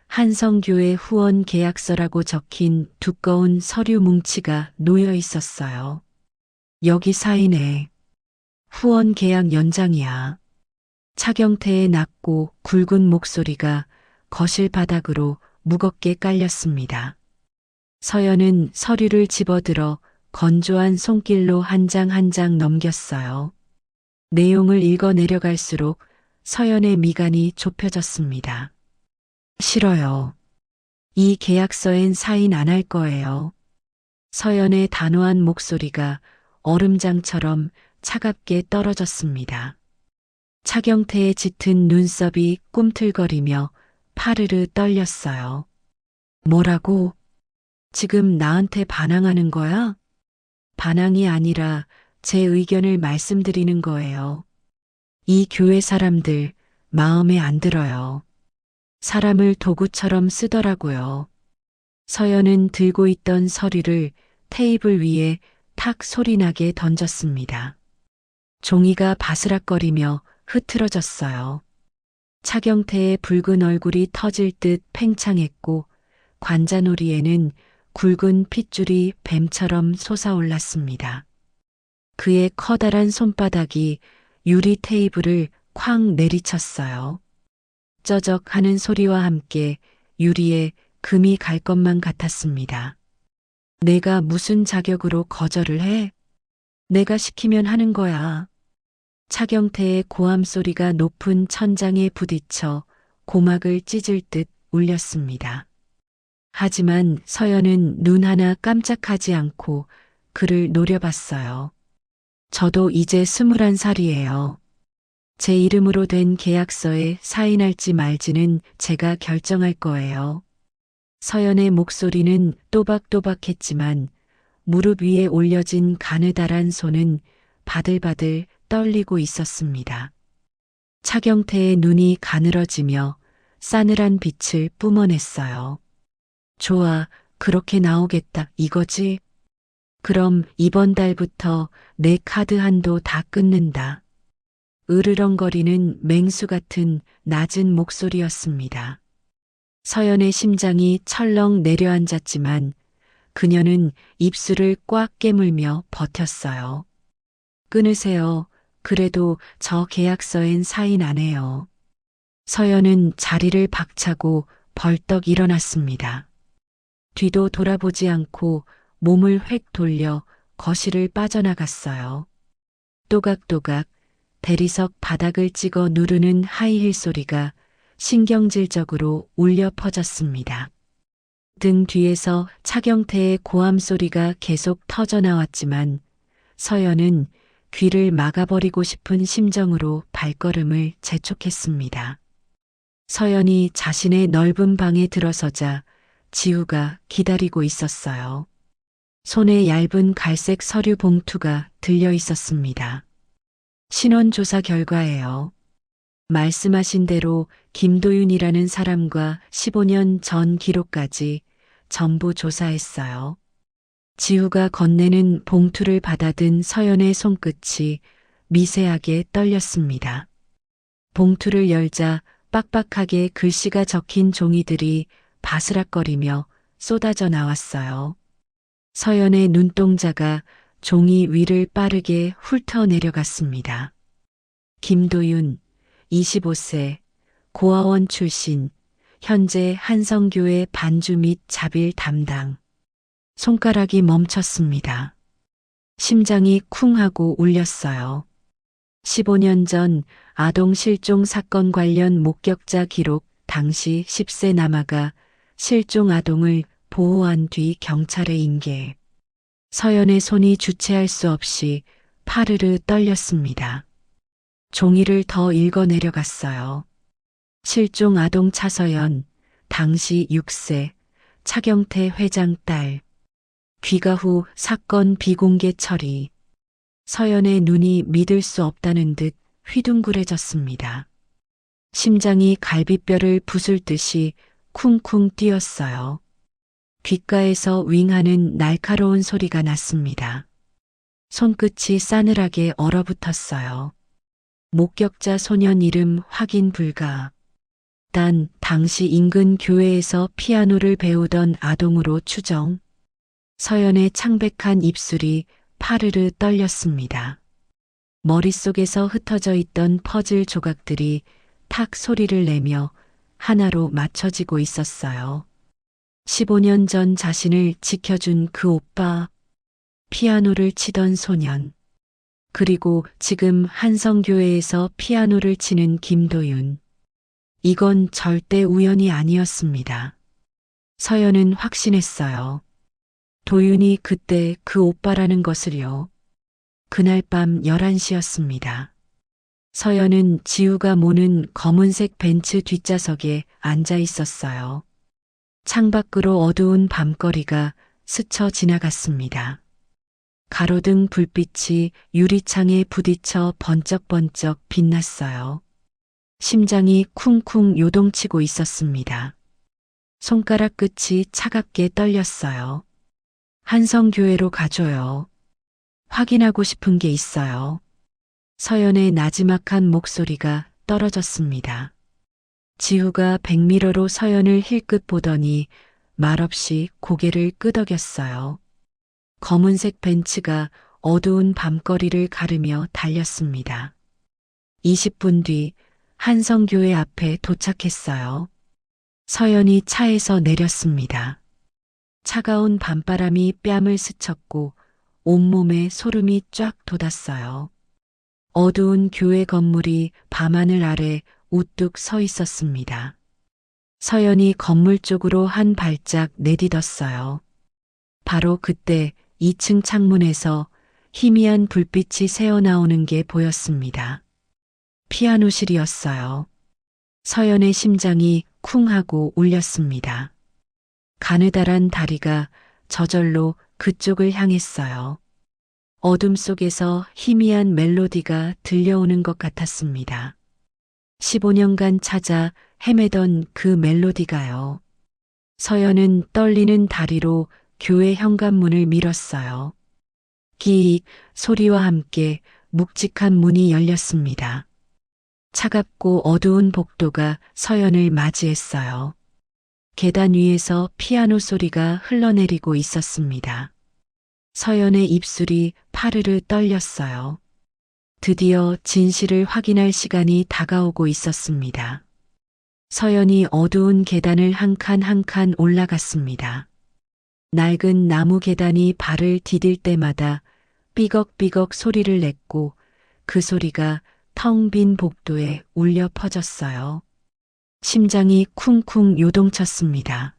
B: 한성교회 후원 계약서라고 적힌 두꺼운 서류 뭉치가 놓여 있었어요. 여기 사인해. 후원 계약 연장이야. 차경태의 낮고 굵은 목소리가 거실 바닥으로 무겁게 깔렸습니다. 서연은 서류를 집어들어 건조한 손길로 한 장 한 장 넘겼어요. 내용을 읽어 내려갈수록 서연의 미간이 좁혀졌습니다. 싫어요. 이 계약서엔 사인 안 할 거예요. 서연의 단호한 목소리가 얼음장처럼 차갑게 떨어졌습니다. 차경태의 짙은 눈썹이 꿈틀거리며 파르르 떨렸어요. 뭐라고? 지금 나한테 반항하는 거야? 반항이 아니라 제 의견을 말씀드리는 거예요. 이 교회 사람들 마음에 안 들어요. 사람을 도구처럼 쓰더라고요. 서연은 들고 있던 서류를 테이블 위에 탁 소리나게 던졌습니다. 종이가 바스락거리며 흐트러졌어요. 차경태의 붉은 얼굴이 터질 듯 팽창했고 관자놀이에는 굵은 핏줄이 뱀처럼 솟아올랐습니다. 그의 커다란 손바닥이 유리 테이블을 쾅 내리쳤어요. 쩌적 하는 소리와 함께 유리에 금이 갈 것만 같았습니다. 내가 무슨 자격으로 거절을 해? 내가 시키면 하는 거야. 차경태의 고함 소리가 높은 천장에 부딪혀 고막을 찢을 듯 울렸습니다. 하지만 서연은 눈 하나 깜짝하지 않고 그를 노려봤어요. 저도 이제 21살이에요. 제 이름으로 된 계약서에 사인할지 말지는 제가 결정할 거예요. 서연의 목소리는 또박또박했지만 무릎 위에 올려진 가느다란 손은 바들바들 떨리고 있었습니다. 차경태의 눈이 가늘어지며 싸늘한 빛을 뿜어냈어요. 좋아, 그렇게 나오겠다, 이거지? 그럼 이번 달부터 내 카드 한도 다 끊는다. 으르렁거리는 맹수 같은 낮은 목소리였습니다. 서연의 심장이 철렁 내려앉았지만 그녀는 입술을 꽉 깨물며 버텼어요. 끊으세요. 그래도 저 계약서엔 사인 안 해요. 서연은 자리를 박차고 벌떡 일어났습니다. 뒤도 돌아보지 않고 몸을 획 돌려 거실을 빠져나갔어요. 또각또각 대리석 바닥을 찍어 누르는 하이힐 소리가 신경질적으로 울려 퍼졌습니다. 등 뒤에서 차경태의 고함 소리가 계속 터져나왔지만 서연은 귀를 막아버리고 싶은 심정으로 발걸음을 재촉했습니다. 서연이 자신의 넓은 방에 들어서자 지우가 기다리고 있었어요. 손에 얇은 갈색 서류 봉투가 들려 있었습니다. 신원조사 결과예요. 말씀하신 대로 김도윤이라는 사람과 15년 전 기록까지 전부 조사했어요. 지우가 건네는 봉투를 받아든 서연의 손끝이 미세하게 떨렸습니다. 봉투를 열자 빡빡하게 글씨가 적힌 종이들이 바스락거리며 쏟아져 나왔어요. 서연의 눈동자가 종이 위를 빠르게 훑어 내려갔습니다. 김도윤, 25세, 고아원 출신, 현재 한성교회 반주 및 자빌 담당. 손가락이 멈췄습니다. 심장이 쿵 하고 울렸어요. 15년 전 아동 실종 사건 관련 목격자 기록 당시 10세 남아가 실종 아동을 보호한 뒤 경찰에 인계. 서연의 손이 주체할 수 없이 파르르 떨렸습니다. 종이를 더 읽어 내려갔어요. 실종 아동 차서연, 당시 6세, 차경태 회장 딸. 귀가 후 사건 비공개 처리. 서연의 눈이 믿을 수 없다는 듯 휘둥그레졌습니다. 심장이 갈비뼈를 부술 듯이 쿵쿵 뛰었어요. 귓가에서 윙하는 날카로운 소리가 났습니다. 손끝이 싸늘하게 얼어붙었어요. 목격자 소년 이름 확인 불가. 단 당시 인근 교회에서 피아노를 배우던 아동으로 추정. 서연의 창백한 입술이 파르르 떨렸습니다. 머릿속에서 흩어져 있던 퍼즐 조각들이 탁 소리를 내며 하나로 맞춰지고 있었어요. 15년 전 자신을 지켜준 그 오빠, 피아노를 치던 소년, 그리고 지금 한성교회에서 피아노를 치는 김도윤. 이건 절대 우연이 아니었습니다. 서연은 확신했어요. 도윤이 그때 그 오빠라는 것을요. 그날 밤 11시였습니다. 서연은 지우가 모는 검은색 벤츠 뒷좌석에 앉아 있었어요. 창밖으로 어두운 밤거리가 스쳐 지나갔습니다. 가로등 불빛이 유리창에 부딪혀 번쩍번쩍 빛났어요. 심장이 쿵쿵 요동치고 있었습니다. 손가락 끝이 차갑게 떨렸어요. 한성교회로 가줘요. 확인하고 싶은 게 있어요. 서연의 나지막한 목소리가 떨어졌습니다. 지우가 백미러로 서연을 힐끗 보더니 말없이 고개를 끄덕였어요. 검은색 벤츠가 어두운 밤거리를 가르며 달렸습니다. 20분 뒤 한성교회 앞에 도착했어요. 서연이 차에서 내렸습니다. 차가운 밤바람이 뺨을 스쳤고 온몸에 소름이 쫙 돋았어요. 어두운 교회 건물이 밤하늘 아래 우뚝 서 있었습니다. 서연이 건물 쪽으로 한 발짝 내딛었어요. 바로 그때 2층 창문에서 희미한 불빛이 새어나오는 게 보였습니다. 피아노실이었어요. 서연의 심장이 쿵 하고 울렸습니다. 가느다란 다리가 저절로 그쪽을 향했어요. 어둠 속에서 희미한 멜로디가 들려오는 것 같았습니다. 15년간 찾아 헤매던 그 멜로디가요. 서연은 떨리는 다리로 교회 현관문을 밀었어요. 기익 소리와 함께 묵직한 문이 열렸습니다. 차갑고 어두운 복도가 서연을 맞이했어요. 계단 위에서 피아노 소리가 흘러내리고 있었습니다. 서연의 입술이 파르르 떨렸어요. 드디어 진실을 확인할 시간이 다가오고 있었습니다. 서연이 어두운 계단을 한 칸 한 칸 올라갔습니다. 낡은 나무 계단이 발을 디딜 때마다 삐걱삐걱 소리를 냈고 그 소리가 텅 빈 복도에 울려 퍼졌어요. 심장이 쿵쿵 요동쳤습니다.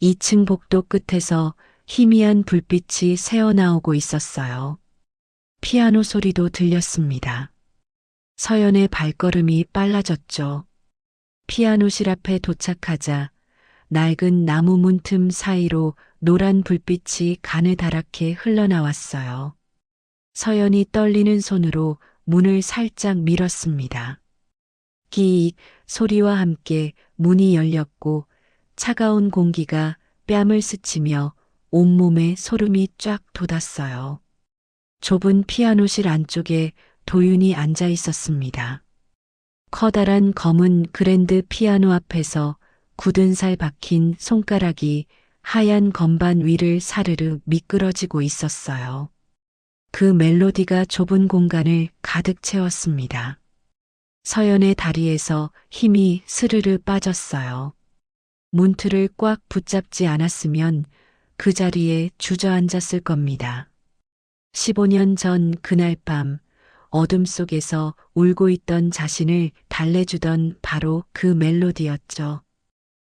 B: 2층 복도 끝에서 희미한 불빛이 새어나오고 있었어요. 피아노 소리도 들렸습니다. 서연의 발걸음이 빨라졌죠. 피아노실 앞에 도착하자 낡은 나무 문틈 사이로 노란 불빛이 가느다랗게 흘러나왔어요. 서연이 떨리는 손으로 문을 살짝 밀었습니다. 기익 소리와 함께 문이 열렸고 차가운 공기가 뺨을 스치며 온몸에 소름이 쫙 돋았어요. 좁은 피아노실 안쪽에 도윤이 앉아 있었습니다. 커다란 검은 그랜드 피아노 앞에서 굳은 살 박힌 손가락이 하얀 건반 위를 사르르 미끄러지고 있었어요. 그 멜로디가 좁은 공간을 가득 채웠습니다. 서연의 다리에서 힘이 스르르 빠졌어요. 문틀을 꽉 붙잡지 않았으면 그 자리에 주저앉았을 겁니다. 15년 전 그날 밤 어둠 속에서 울고 있던 자신을 달래주던 바로 그 멜로디였죠.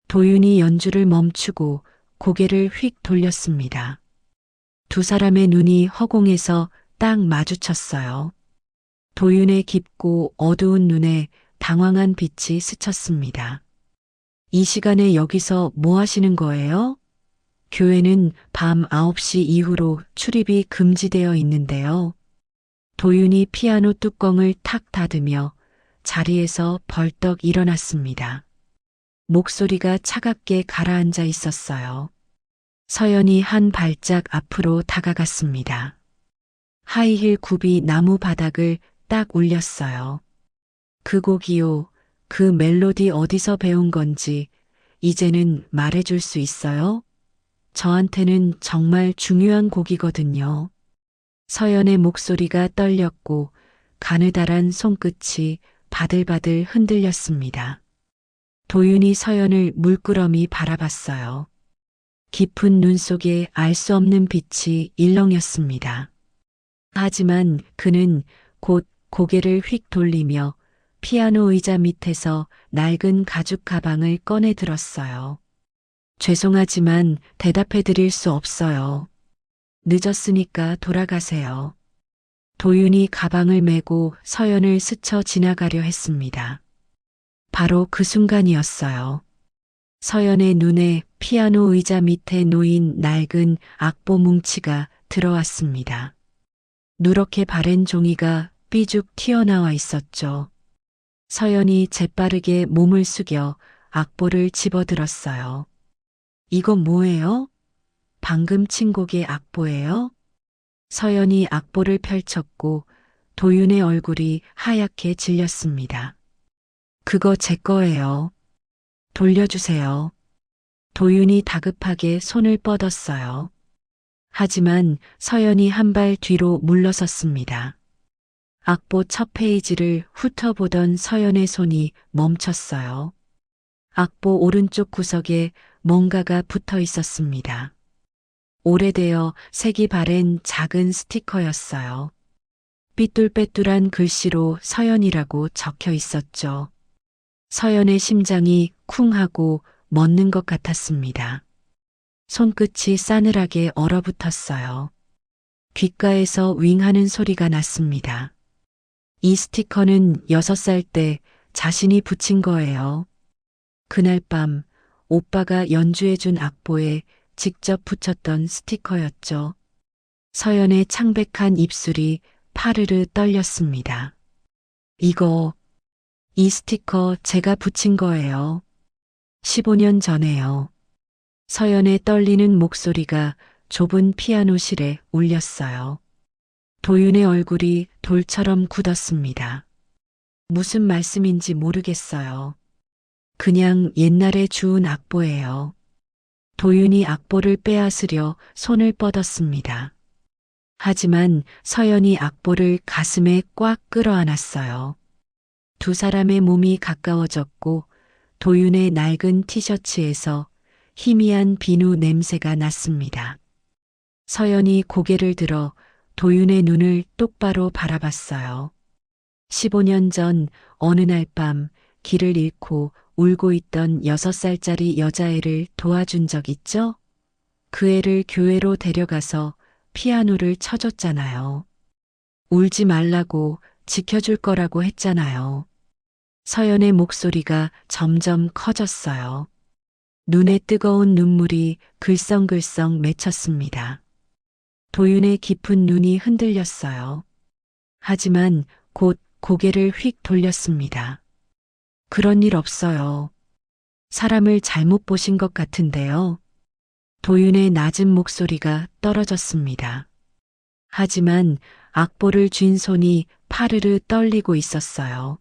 B: 도윤이 연주를 멈추고 고개를 휙 돌렸습니다. 두 사람의 눈이 허공에서 딱 마주쳤어요. 도윤의 깊고 어두운 눈에 당황한 빛이 스쳤습니다. 이 시간에 여기서 뭐 하시는 거예요? 교회는 밤 9시 이후로 출입이 금지되어 있는데요. 도윤이 피아노 뚜껑을 탁 닫으며 자리에서 벌떡 일어났습니다. 목소리가 차갑게 가라앉아 있었어요. 서연이 한 발짝 앞으로 다가갔습니다. 하이힐 굽이 나무 바닥을 딱 울렸어요. 그 곡이요, 그 멜로디 어디서 배운 건지 이제는 말해줄 수 있어요? 저한테는 정말 중요한 곡이거든요. 서연의 목소리가 떨렸고 가느다란 손끝이 바들바들 흔들렸습니다. 도윤이 서연을 물끄러미 바라봤어요. 깊은 눈 속에 알 수 없는 빛이 일렁였습니다. 하지만 그는 곧 고개를 휙 돌리며 피아노 의자 밑에서 낡은 가죽 가방을 꺼내 들었어요. 죄송하지만 대답해 드릴 수 없어요. 늦었으니까 돌아가세요. 도윤이 가방을 메고 서연을 스쳐 지나가려 했습니다. 바로 그 순간이었어요. 서연의 눈에 피아노 의자 밑에 놓인 낡은 악보 뭉치가 들어왔습니다. 누렇게 바랜 종이가 삐죽 튀어나와 있었죠. 서연이 재빠르게 몸을 숙여 악보를 집어들었어요. 이건 뭐예요? 방금 친 곡의 악보예요? 서연이 악보를 펼쳤고 도윤의 얼굴이 하얗게 질렸습니다. 그거 제 거예요. 돌려주세요. 도윤이 다급하게 손을 뻗었어요. 하지만 서연이 한 발 뒤로 물러섰습니다. 악보 첫 페이지를 훑어보던 서연의 손이 멈췄어요. 악보 오른쪽 구석에 뭔가가 붙어 있었습니다. 오래되어 색이 바랜 작은 스티커였어요. 삐뚤빼뚤한 글씨로 서연이라고 적혀 있었죠. 서연의 심장이 쿵 하고 멎는 것 같았습니다. 손끝이 싸늘하게 얼어붙었어요. 귓가에서 윙하는 소리가 났습니다. 이 스티커는 6살 때 자신이 붙인 거예요. 그날 밤 오빠가 연주해준 악보에 직접 붙였던 스티커였죠. 서연의 창백한 입술이 파르르 떨렸습니다. 이 스티커 제가 붙인 거예요. 15년 전에요. 서연의 떨리는 목소리가 좁은 피아노실에 울렸어요. 도윤의 얼굴이 돌처럼 굳었습니다. 무슨 말씀인지 모르겠어요. 그냥 옛날에 주운 악보예요. 도윤이 악보를 빼앗으려 손을 뻗었습니다. 하지만 서연이 악보를 가슴에 꽉 끌어안았어요. 두 사람의 몸이 가까워졌고 도윤의 낡은 티셔츠에서 희미한 비누 냄새가 났습니다. 서연이 고개를 들어 도윤의 눈을 똑바로 바라봤어요. 15년 전 어느 날 밤 길을 잃고 울고 있던 6살짜리 여자애를 도와준 적 있죠? 그 애를 교회로 데려가서 피아노를 쳐줬잖아요. 울지 말라고 지켜줄 거라고 했잖아요. 서연의 목소리가 점점 커졌어요. 눈에 뜨거운 눈물이 글썽글썽 맺혔습니다. 도윤의 깊은 눈이 흔들렸어요. 하지만 곧 고개를 휙 돌렸습니다. 그런 일 없어요. 사람을 잘못 보신 것 같은데요. 도윤의 낮은 목소리가 떨어졌습니다. 하지만 악보를 쥔 손이 파르르 떨리고 있었어요.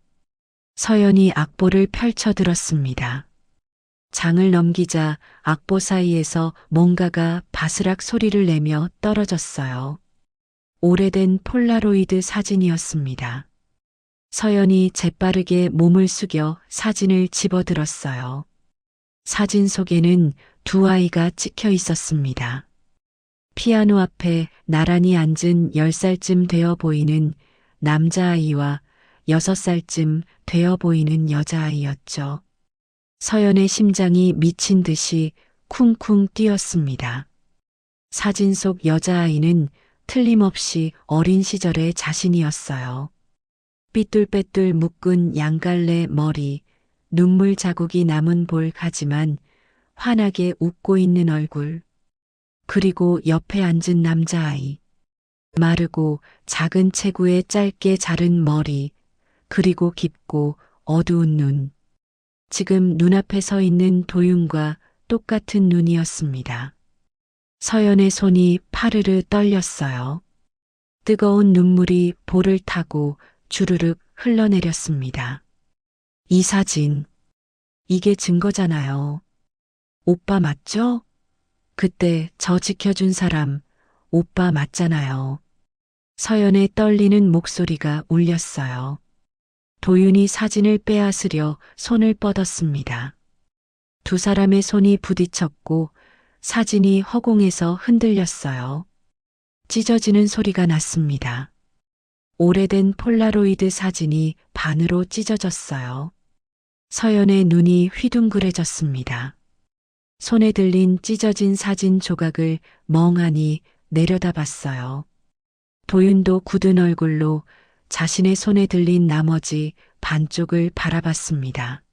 B: 서연이 악보를 펼쳐 들었습니다. 장을 넘기자 악보 사이에서 뭔가가 바스락 소리를 내며 떨어졌어요. 오래된 폴라로이드 사진이었습니다. 서연이 재빠르게 몸을 숙여 사진을 집어들었어요. 사진 속에는 두 아이가 찍혀 있었습니다. 피아노 앞에 나란히 앉은 10살쯤 되어 보이는 남자아이와 6살쯤 되어 보이는 여자아이였죠. 서연의 심장이 미친 듯이 쿵쿵 뛰었습니다. 사진 속 여자아이는 틀림없이 어린 시절의 자신이었어요. 삐뚤빼뚤 묶은 양갈래 머리, 눈물 자국이 남은 볼 하지만 환하게 웃고 있는 얼굴. 그리고 옆에 앉은 남자아이. 마르고 작은 체구에 짧게 자른 머리, 그리고 깊고 어두운 눈. 지금 눈앞에 서 있는 도윤과 똑같은 눈이었습니다. 서연의 손이 파르르 떨렸어요. 뜨거운 눈물이 볼을 타고 주르륵 흘러내렸습니다. 이 사진, 이게 증거잖아요. 오빠 맞죠? 그때 저 지켜준 사람, 오빠 맞잖아요. 서연의 떨리는 목소리가 울렸어요. 도윤이 사진을 빼앗으려 손을 뻗었습니다. 두 사람의 손이 부딪혔고 사진이 허공에서 흔들렸어요. 찢어지는 소리가 났습니다. 오래된 폴라로이드 사진이 반으로 찢어졌어요. 서연의 눈이 휘둥그레졌습니다. 손에 들린 찢어진 사진 조각을 멍하니 내려다봤어요. 도윤도 굳은 얼굴로 자신의 손에 들린 나머지 반쪽을 바라봤습니다.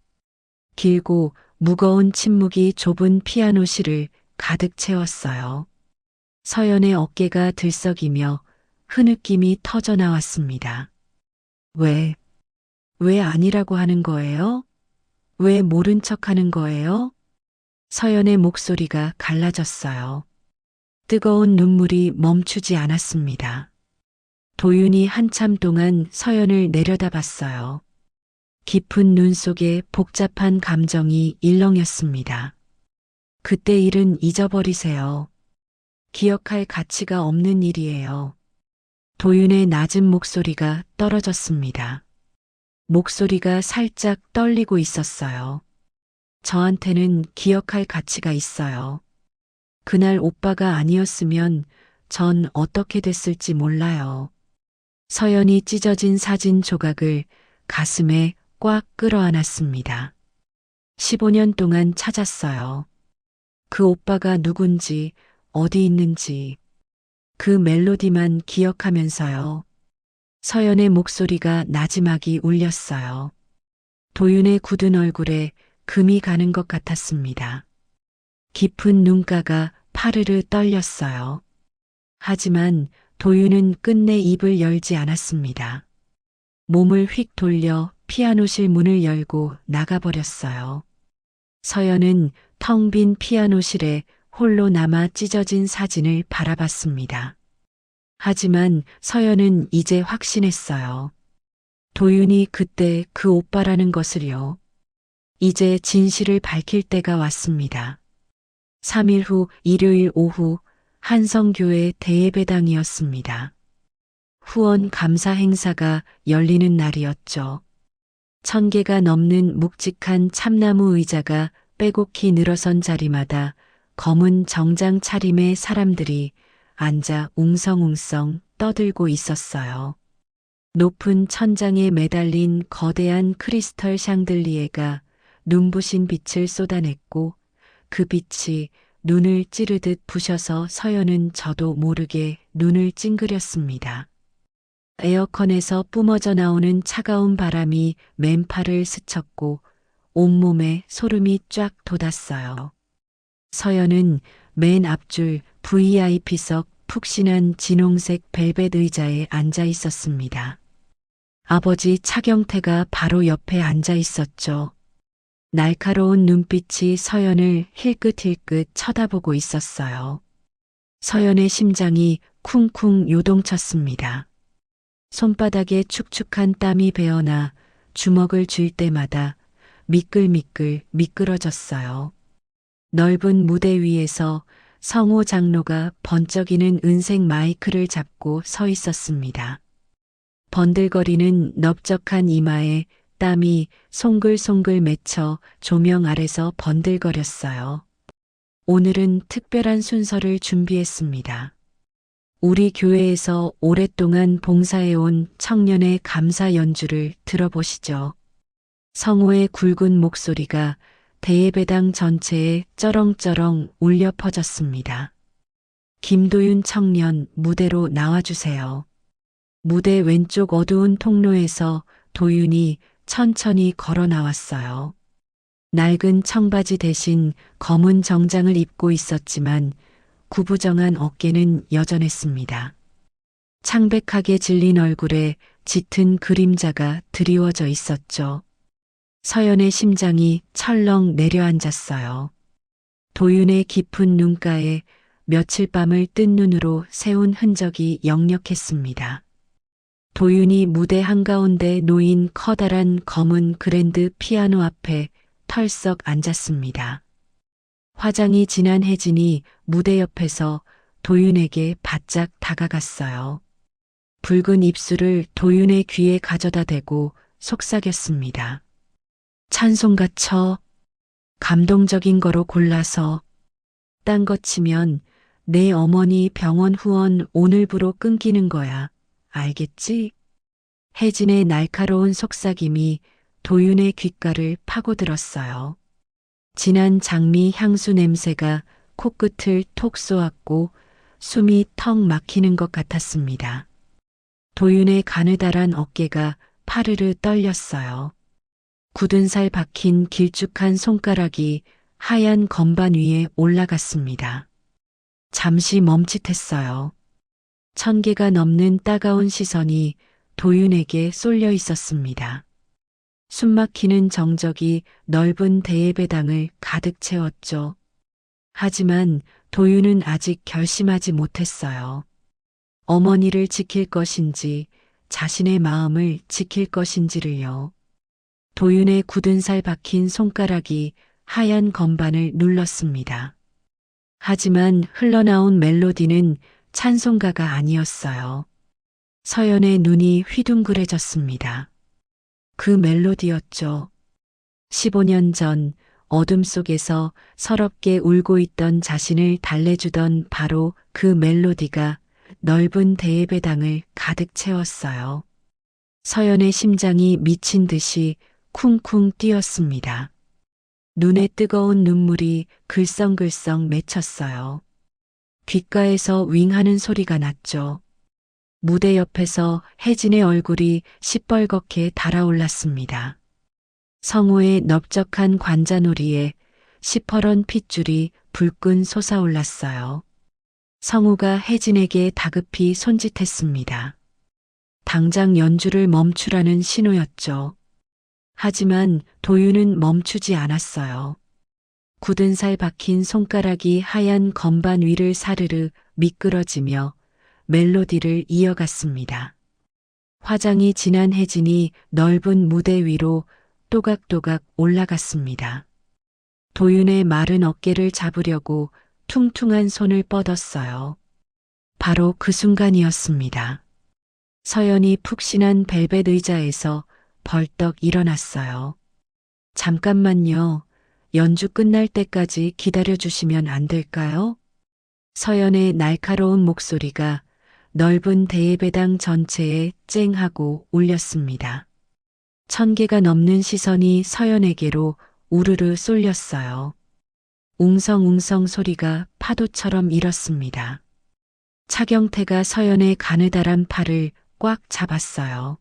B: 길고 무거운 침묵이 좁은 피아노실을 가득 채웠어요. 서연의 어깨가 들썩이며 흐느낌이 터져 나왔습니다. 왜 아니라고 하는 거예요? 왜 모른 척 하는 거예요? 서연의 목소리가 갈라졌어요. 뜨거운 눈물이 멈추지 않았습니다. 도윤이 한참 동안 서연을 내려다봤어요. 깊은 눈 속에 복잡한 감정이 일렁였습니다. 그때 일은 잊어버리세요. 기억할 가치가 없는 일이에요. 도윤의 낮은 목소리가 떨어졌습니다. 목소리가 살짝 떨리고 있었어요. 저한테는 기억할 가치가 있어요. 그날 오빠가 아니었으면 전 어떻게 됐을지 몰라요. 서연이 찢어진 사진 조각을 가슴에 꽉 끌어안았습니다. 15년 동안 찾았어요. 그 오빠가 누군지, 어디 있는지, 그 멜로디만 기억하면서요. 서연의 목소리가 나지막이 울렸어요. 도윤의 굳은 얼굴에 금이 가는 것 같았습니다. 깊은 눈가가 파르르 떨렸어요. 하지만 도윤은 끝내 입을 열지 않았습니다. 몸을 휙 돌려 피아노실 문을 열고 나가버렸어요. 서연은 텅 빈 피아노실에 홀로 남아 찢어진 사진을 바라봤습니다. 하지만 서연은 이제 확신했어요. 도윤이 그때 그 오빠라는 것을요. 이제 진실을 밝힐 때가 왔습니다. 3일 후 일요일 오후 한성교회 대예배당이었습니다. 후원 감사 행사가 열리는 날이었죠. 1000개가 넘는 묵직한 참나무 의자가 빼곡히 늘어선 자리마다 검은 정장 차림의 사람들이 앉아 웅성웅성 떠들고 있었어요. 높은 천장에 매달린 거대한 크리스털 샹들리에가 눈부신 빛을 쏟아냈고 그 빛이 눈을 찌르듯 부셔서 서연은 저도 모르게 눈을 찡그렸습니다. 에어컨에서 뿜어져 나오는 차가운 바람이 맨팔을 스쳤고 온몸에 소름이 쫙 돋았어요. 서연은 맨 앞줄 VIP석 푹신한 진홍색 벨벳 의자에 앉아 있었습니다. 아버지 차경태가 바로 옆에 앉아 있었죠. 날카로운 눈빛이 서연을 힐끗힐끗 쳐다보고 있었어요. 서연의 심장이 쿵쿵 요동쳤습니다. 손바닥에 축축한 땀이 배어나 주먹을 쥘 때마다 미끌미끌 미끄러졌어요. 넓은 무대 위에서 성호 장로가 번쩍이는 은색 마이크를 잡고 서 있었습니다. 번들거리는 넓적한 이마에 땀이 송글송글 맺혀 조명 아래서 번들거렸어요. 오늘은 특별한 순서를 준비했습니다. 우리 교회에서 오랫동안 봉사해온 청년의 감사 연주를 들어보시죠. 성우의 굵은 목소리가 대예배당 전체에 쩌렁쩌렁 울려 퍼졌습니다. 김도윤 청년, 무대로 나와주세요. 무대 왼쪽 어두운 통로에서 도윤이 천천히 걸어 나왔어요. 낡은 청바지 대신 검은 정장을 입고 있었지만 구부정한 어깨는 여전했습니다. 창백하게 질린 얼굴에 짙은 그림자가 드리워져 있었죠. 서연의 심장이 철렁 내려앉았어요. 도윤의 깊은 눈가에 며칠 밤을 뜬 눈으로 세운 흔적이 역력했습니다. 도윤이 무대 한가운데 놓인 커다란 검은 그랜드 피아노 앞에 털썩 앉았습니다. 화장이 진한 혜진이 무대 옆에서 도윤에게 바짝 다가갔어요. 붉은 입술을 도윤의 귀에 가져다 대고 속삭였습니다. 찬송가 쳐. 감동적인 거로 골라서. 딴 거 치면 내 어머니 병원 후원 오늘부로 끊기는 거야. 알겠지? 혜진의 날카로운 속삭임이 도윤의 귓가를 파고들었어요. 진한 장미 향수 냄새가 코끝을 톡 쏘았고 숨이 턱 막히는 것 같았습니다. 도윤의 가느다란 어깨가 파르르 떨렸어요. 굳은 살 박힌 길쭉한 손가락이 하얀 건반 위에 올라갔습니다. 잠시 멈칫했어요. 1000개가 넘는 따가운 시선이 도윤에게 쏠려 있었습니다. 숨막히는 정적이 넓은 대예배당을 가득 채웠죠. 하지만 도윤은 아직 결심하지 못했어요. 어머니를 지킬 것인지 자신의 마음을 지킬 것인지를요. 도윤의 굳은 살 박힌 손가락이 하얀 건반을 눌렀습니다. 하지만 흘러나온 멜로디는 찬송가가 아니었어요. 서연의 눈이 휘둥그레졌습니다. 그 멜로디였죠. 15년 전 어둠 속에서 서럽게 울고 있던 자신을 달래주던 바로 그 멜로디가 넓은 대예배당을 가득 채웠어요. 서연의 심장이 미친 듯이 쿵쿵 뛰었습니다. 눈에 뜨거운 눈물이 글썽글썽 맺혔어요. 귓가에서 윙하는 소리가 났죠. 무대 옆에서 혜진의 얼굴이 시뻘겋게 달아올랐습니다. 성우의 넓적한 관자놀이에 시퍼런 핏줄이 불끈 솟아올랐어요. 성우가 혜진에게 다급히 손짓했습니다. 당장 연주를 멈추라는 신호였죠. 하지만 도윤은 멈추지 않았어요. 굳은 살 박힌 손가락이 하얀 건반 위를 사르르 미끄러지며 멜로디를 이어갔습니다. 화장이 진한 혜진이 넓은 무대 위로 또각또각 올라갔습니다. 도윤의 마른 어깨를 잡으려고 퉁퉁한 손을 뻗었어요. 바로 그 순간이었습니다. 서연이 푹신한 벨벳 의자에서 벌떡 일어났어요. 잠깐만요. 연주 끝날 때까지 기다려주시면 안 될까요? 서연의 날카로운 목소리가 넓은 대예배당 전체에 쨍하고 울렸습니다. 1000개가 넘는 시선이 서연에게로 우르르 쏠렸어요. 웅성웅성 소리가 파도처럼 일었습니다. 차경태가 서연의 가느다란 팔을 꽉 잡았어요.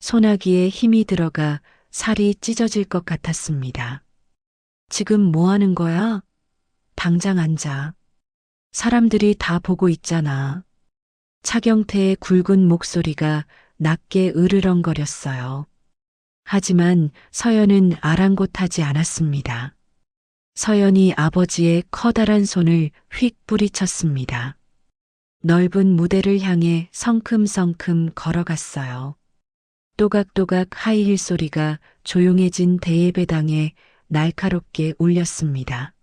B: 소나기에 힘이 들어가 살이 찢어질 것 같았습니다. 지금 뭐 하는 거야? 당장 앉아. 사람들이 다 보고 있잖아. 차경태의 굵은 목소리가 낮게 으르렁거렸어요. 하지만 서연은 아랑곳하지 않았습니다. 서연이 아버지의 커다란 손을 휙 뿌리쳤습니다. 넓은 무대를 향해 성큼성큼 걸어갔어요. 또각또각 하이힐 소리가 조용해진 대예배당에 날카롭게 울렸습니다.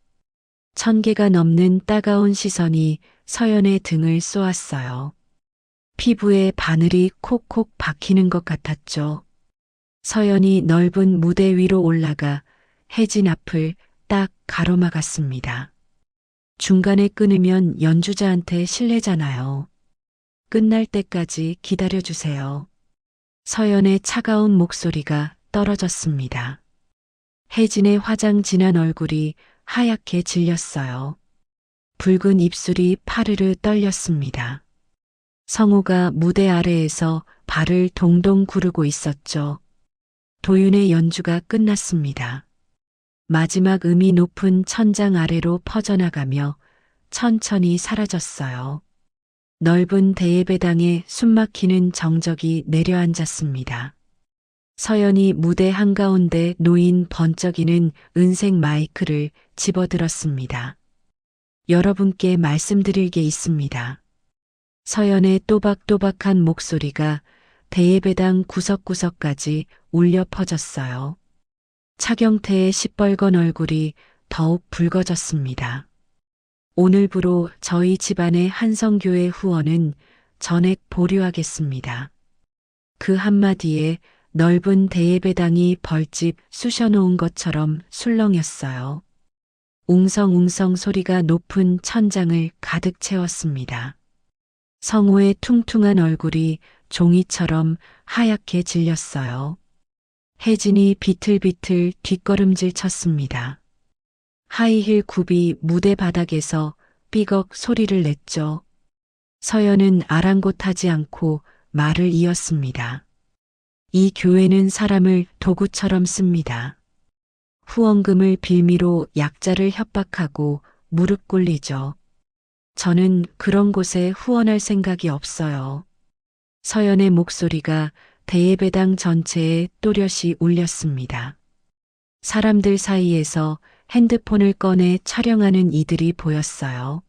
B: 1000개가 넘는 따가운 시선이 서연의 등을 쏘았어요. 피부에 바늘이 콕콕 박히는 것 같았죠. 서연이 넓은 무대 위로 올라가 혜진 앞을 딱 가로막았습니다. 중간에 끊으면 연주자한테 실례잖아요. 끝날 때까지 기다려주세요. 서연의 차가운 목소리가 떨어졌습니다. 혜진의 화장 진한 얼굴이 하얗게 질렸어요. 붉은 입술이 파르르 떨렸습니다. 성우가 무대 아래에서 발을 동동 구르고 있었죠. 도윤의 연주가 끝났습니다. 마지막 음이 높은 천장 아래로 퍼져나가며 천천히 사라졌어요. 넓은 대예배당에 숨막히는 정적이 내려앉았습니다. 서연이 무대 한가운데 놓인 번쩍이는 은색 마이크를 집어들었습니다. 여러분께 말씀드릴 게 있습니다. 서연의 또박또박한 목소리가 대예배당 구석구석까지 울려 퍼졌어요. 차경태의 시뻘건 얼굴이 더욱 붉어졌습니다. 오늘부로 저희 집안의 한성교회 후원은 전액 보류하겠습니다. 그 한마디에 넓은 대예배당이 벌집 쑤셔놓은 것처럼 술렁였어요. 웅성웅성 소리가 높은 천장을 가득 채웠습니다. 성우의 퉁퉁한 얼굴이 종이처럼 하얗게 질렸어요. 혜진이 비틀비틀 뒷걸음질 쳤습니다. 하이힐 굽이 무대 바닥에서 삐걱 소리를 냈죠. 서연은 아랑곳하지 않고 말을 이었습니다. 이 교회는 사람을 도구처럼 씁니다. 후원금을 빌미로 약자를 협박하고 무릎 꿇리죠. 저는 그런 곳에 후원할 생각이 없어요. 서연의 목소리가 대예배당 전체에 또렷이 울렸습니다. 사람들 사이에서 핸드폰을 꺼내 촬영하는 이들이 보였어요.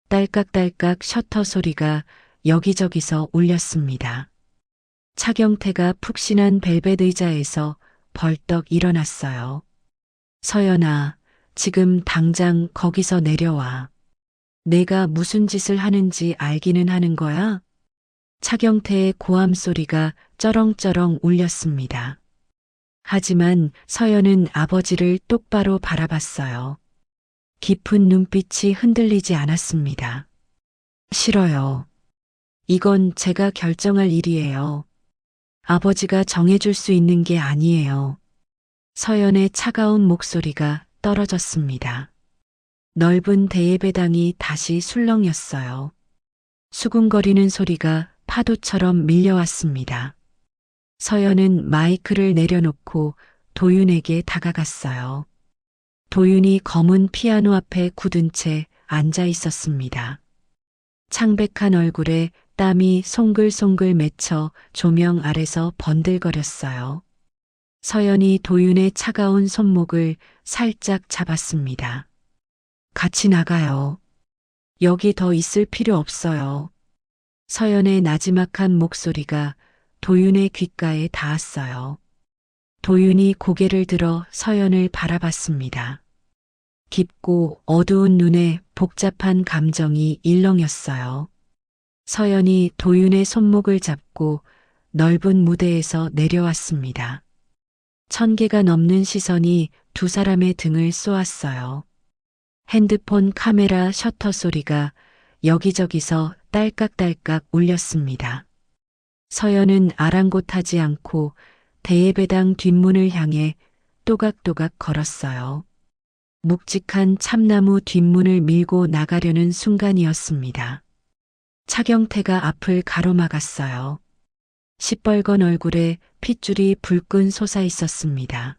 B: 딸깍딸깍 셔터 소리가 여기저기서 울렸습니다. 차경태가 푹신한 벨벳 의자에서 벌떡 일어났어요. 서연아, 지금 당장 거기서 내려와. 내가 무슨 짓을 하는지 알기는 하는 거야? 차경태의 고함 소리가 쩌렁쩌렁 울렸습니다. 하지만 서연은 아버지를 똑바로 바라봤어요. 깊은 눈빛이 흔들리지 않았습니다. 싫어요. 이건 제가 결정할 일이에요. 아버지가 정해줄 수 있는 게 아니에요. 서연의 차가운 목소리가 떨어졌습니다. 넓은 대예배당이 다시 술렁였어요. 수군거리는 소리가 파도처럼 밀려왔습니다. 서연은 마이크를 내려놓고 도윤에게 다가갔어요. 도윤이 검은 피아노 앞에 굳은 채 앉아 있었습니다. 창백한 얼굴에 땀이 송글송글 맺혀 조명 아래서 번들거렸어요. 서연이 도윤의 차가운 손목을 살짝 잡았습니다. 같이 나가요. 여기 더 있을 필요 없어요. 서연의 나지막한 목소리가 도윤의 귓가에 닿았어요. 도윤이 고개를 들어 서연을 바라봤습니다. 깊고 어두운 눈에 복잡한 감정이 일렁였어요. 서연이 도윤의 손목을 잡고 넓은 무대에서 내려왔습니다. 1000개가 넘는 시선이 두 사람의 등을 쏘았어요. 핸드폰 카메라 셔터 소리가 여기저기서 딸깍딸깍 울렸습니다. 서연은 아랑곳하지 않고 대예배당 뒷문을 향해 또각또각 걸었어요. 묵직한 참나무 뒷문을 밀고 나가려는 순간이었습니다. 차경태가 앞을 가로막았어요. 시뻘건 얼굴에 핏줄이 불끈 솟아 있었습니다.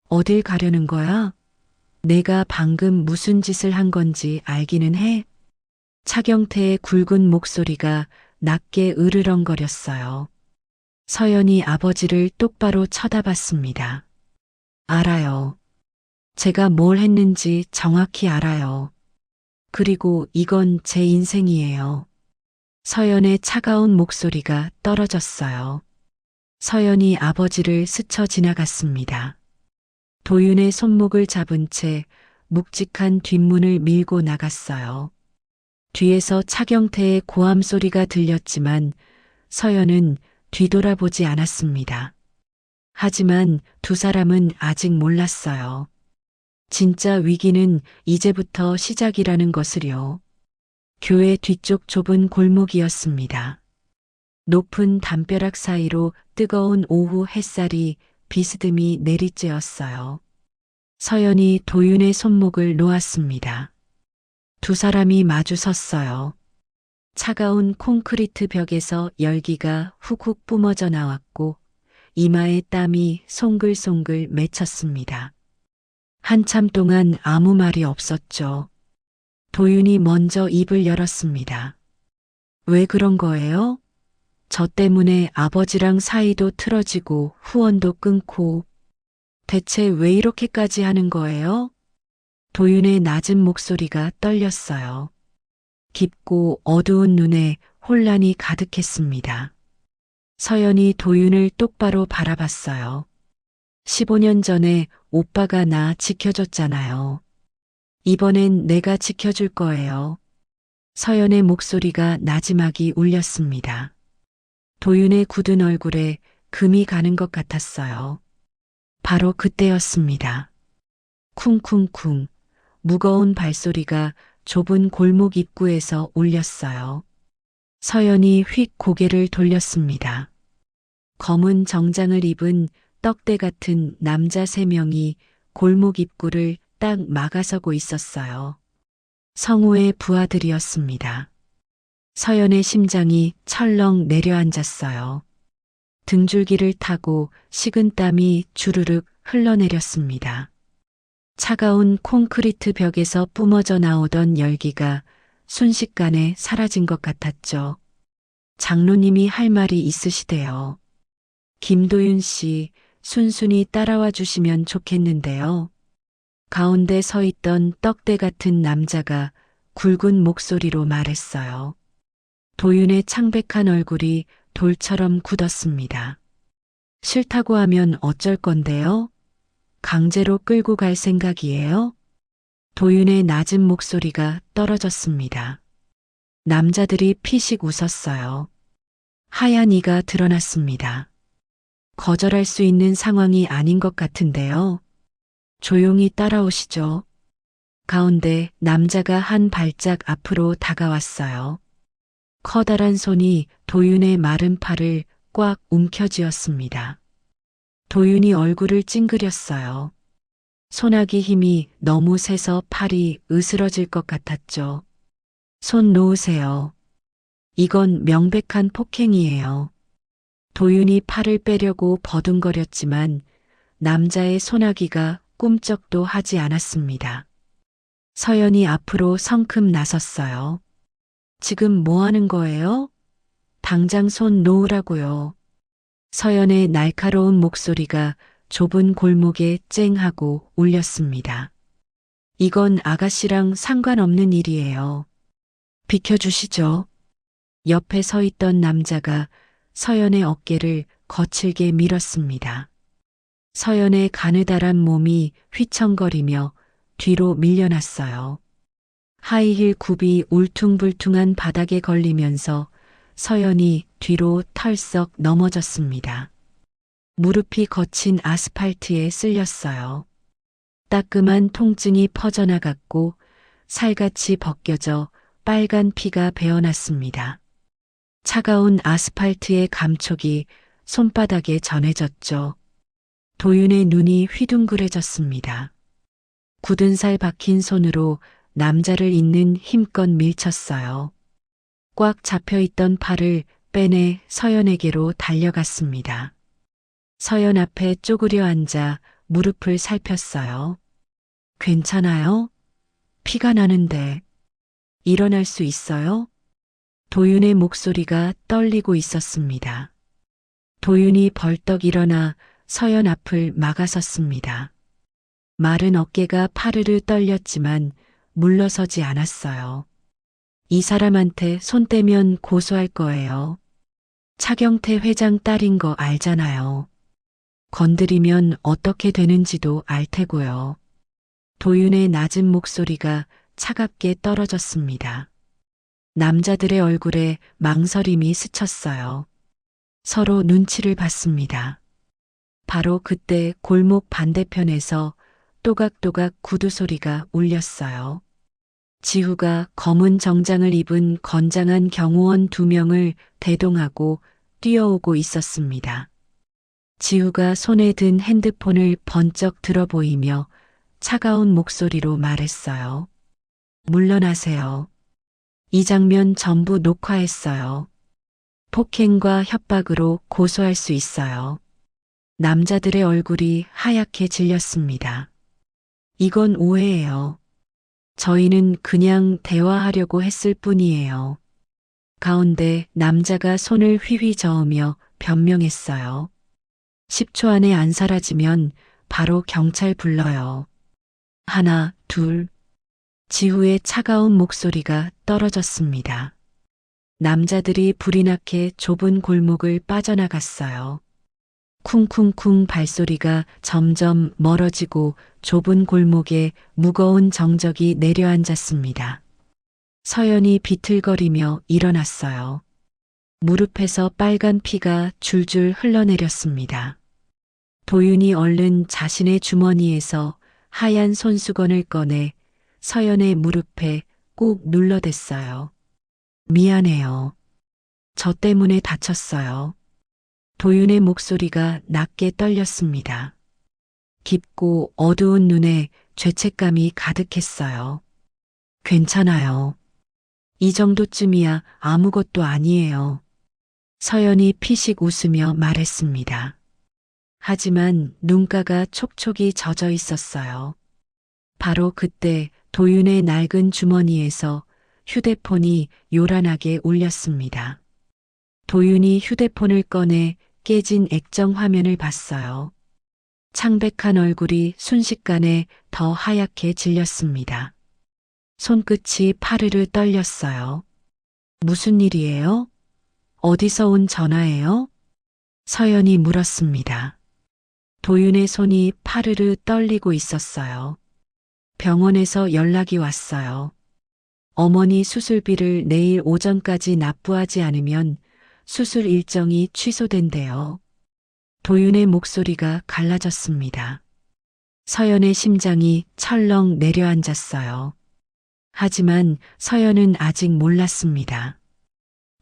B: 어딜 가려는 거야? 내가 방금 무슨 짓을 한 건지 알기는 해? 차경태의 굵은 목소리가 낮게 으르렁거렸어요. 서연이 아버지를 똑바로 쳐다봤습니다. 알아요. 제가 뭘 했는지 정확히 알아요. 그리고 이건 제 인생이에요. 서연의 차가운 목소리가 떨어졌어요. 서연이 아버지를 스쳐 지나갔습니다. 도윤의 손목을 잡은 채 묵직한 뒷문을 밀고 나갔어요. 뒤에서 차경태의 고함 소리가 들렸지만 서연은 뒤돌아보지 않았습니다. 하지만 두 사람은 아직 몰랐어요. 진짜 위기는 이제부터 시작이라는 것을요. 교회 뒤쪽 좁은 골목이었습니다. 높은 담벼락 사이로 뜨거운 오후 햇살이 비스듬히 내리쬐었어요. 서연이 도윤의 손목을 놓았습니다. 두 사람이 마주 섰어요. 차가운 콘크리트 벽에서 열기가 훅훅 뿜어져 나왔고 이마에 땀이 송글송글 맺혔습니다. 한참 동안 아무 말이 없었죠. 도윤이 먼저 입을 열었습니다. 왜 그런 거예요? 저 때문에 아버지랑 사이도 틀어지고 후원도 끊고 대체 왜 이렇게까지 하는 거예요? 도윤의 낮은 목소리가 떨렸어요. 깊고 어두운 눈에 혼란이 가득했습니다. 서연이 도윤을 똑바로 바라봤어요. 15년 전에 오빠가 나 지켜줬잖아요. 이번엔 내가 지켜줄 거예요. 서연의 목소리가 나지막이 울렸습니다. 도윤의 굳은 얼굴에 금이 가는 것 같았어요. 바로 그때였습니다. 쿵쿵쿵 무거운 발소리가 좁은 골목 입구에서 울렸어요. 서연이 휙 고개를 돌렸습니다. 검은 정장을 입은 떡대 같은 남자 3명이 골목 입구를 딱 막아서고 있었어요. 성우의 부하들이었습니다. 서연의 심장이 철렁 내려앉았어요. 등줄기를 타고 식은땀이 주르륵 흘러내렸습니다. 차가운 콘크리트 벽에서 뿜어져 나오던 열기가 순식간에 사라진 것 같았죠. 장로님이 할 말이 있으시대요. 김도윤 씨, 순순히 따라와 주시면 좋겠는데요. 가운데 서 있던 떡대 같은 남자가 굵은 목소리로 말했어요. 도윤의 창백한 얼굴이 돌처럼 굳었습니다. 싫다고 하면 어쩔 건데요? 강제로 끌고 갈 생각이에요? 도윤의 낮은 목소리가 떨어졌습니다. 남자들이 피식 웃었어요. 하얀 이가 드러났습니다. 거절할 수 있는 상황이 아닌 것 같은데요. 조용히 따라오시죠. 가운데 남자가 한 발짝 앞으로 다가왔어요. 커다란 손이 도윤의 마른 팔을 꽉 움켜쥐었습니다. 도윤이 얼굴을 찡그렸어요. 손아귀 힘이 너무 세서 팔이 으스러질 것 같았죠. 손 놓으세요. 이건 명백한 폭행이에요. 도윤이 팔을 빼려고 버둥거렸지만 남자의 손아귀가 꿈쩍도 하지 않았습니다. 서연이 앞으로 성큼 나섰어요. 지금 뭐 하는 거예요? 당장 손 놓으라고요. 서연의 날카로운 목소리가 좁은 골목에 쨍하고 울렸습니다. 이건 아가씨랑 상관없는 일이에요. 비켜주시죠. 옆에 서 있던 남자가 서연의 어깨를 거칠게 밀었습니다. 서연의 가느다란 몸이 휘청거리며 뒤로 밀려났어요. 하이힐 굽이 울퉁불퉁한 바닥에 걸리면서 서연이 뒤로 털썩 넘어졌습니다. 무릎이 거친 아스팔트에 쓸렸어요. 따끔한 통증이 퍼져나갔고 살같이 벗겨져 빨간 피가 배어났습니다. 차가운 아스팔트의 감촉이 손바닥에 전해졌죠. 도윤의 눈이 휘둥그레졌습니다. 굳은 살 박힌 손으로 남자를 잇는 힘껏 밀쳤어요. 꽉 잡혀있던 팔을 빼내 서연에게로 달려갔습니다. 서연 앞에 쪼그려 앉아 무릎을 살폈어요. 괜찮아요? 피가 나는데. 일어날 수 있어요? 도윤의 목소리가 떨리고 있었습니다. 도윤이 벌떡 일어나 서연 앞을 막아섰습니다. 마른 어깨가 파르르 떨렸지만 물러서지 않았어요. 이 사람한테 손 떼면 고소할 거예요. 차경태 회장 딸인 거 알잖아요. 건드리면 어떻게 되는지도 알 테고요. 도윤의 낮은 목소리가 차갑게 떨어졌습니다. 남자들의 얼굴에 망설임이 스쳤어요. 서로 눈치를 봤습니다. 바로 그때 골목 반대편에서 또각또각 구두 소리가 울렸어요. 지후가 검은 정장을 입은 건장한 경호원 2명을 대동하고 뛰어오고 있었습니다. 지후가 손에 든 핸드폰을 번쩍 들어 보이며 차가운 목소리로 말했어요. 물러나세요. 이 장면 전부 녹화했어요. 폭행과 협박으로 고소할 수 있어요. 남자들의 얼굴이 하얗게 질렸습니다. 이건 오해예요. 저희는 그냥 대화하려고 했을 뿐이에요. 가운데 남자가 손을 휘휘 저으며 변명했어요. 10초 안에 안 사라지면 바로 경찰 불러요. 하나, 둘. 지후의 차가운 목소리가 떨어졌습니다. 남자들이 불이 나게 좁은 골목을 빠져나갔어요. 쿵쿵쿵 발소리가 점점 멀어지고 좁은 골목에 무거운 정적이 내려앉았습니다. 서연이 비틀거리며 일어났어요. 무릎에서 빨간 피가 줄줄 흘러내렸습니다. 도윤이 얼른 자신의 주머니에서 하얀 손수건을 꺼내 서연의 무릎에 꾹 눌러댔어요. 미안해요. 저 때문에 다쳤어요. 도윤의 목소리가 낮게 떨렸습니다. 깊고 어두운 눈에 죄책감이 가득했어요. 괜찮아요. 이 정도쯤이야 아무것도 아니에요. 서연이 피식 웃으며 말했습니다. 하지만 눈가가 촉촉이 젖어 있었어요. 바로 그때 도윤의 낡은 주머니에서 휴대폰이 요란하게 울렸습니다. 도윤이 휴대폰을 꺼내 깨진 액정 화면을 봤어요. 창백한 얼굴이 순식간에 더 하얗게 질렸습니다. 손끝이 파르르 떨렸어요. 무슨 일이에요? 어디서 온 전화예요? 서연이 물었습니다. 도윤의 손이 파르르 떨리고 있었어요. 병원에서 연락이 왔어요. 어머니 수술비를 내일 오전까지 납부하지 않으면 수술 일정이 취소된대요. 도윤의 목소리가 갈라졌습니다. 서연의 심장이 철렁 내려앉았어요. 하지만 서연은 아직 몰랐습니다.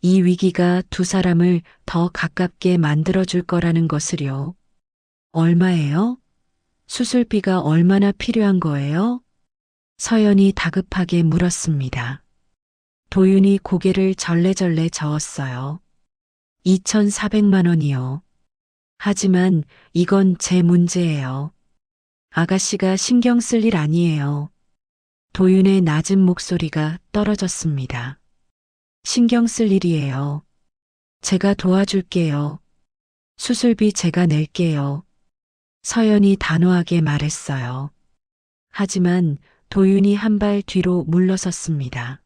B: 이 위기가 두 사람을 더 가깝게 만들어줄 거라는 것을요. 얼마예요? 수술비가 얼마나 필요한 거예요? 서연이 다급하게 물었습니다. 도윤이 고개를 절레절레 저었어요. 2,400만 원이요. 하지만 이건 제 문제예요. 아가씨가 신경 쓸 일 아니에요. 도윤의 낮은 목소리가 떨어졌습니다. 신경 쓸 일이에요. 제가 도와줄게요. 수술비 제가 낼게요. 서연이 단호하게 말했어요. 하지만 도윤이 한 발 뒤로 물러섰습니다.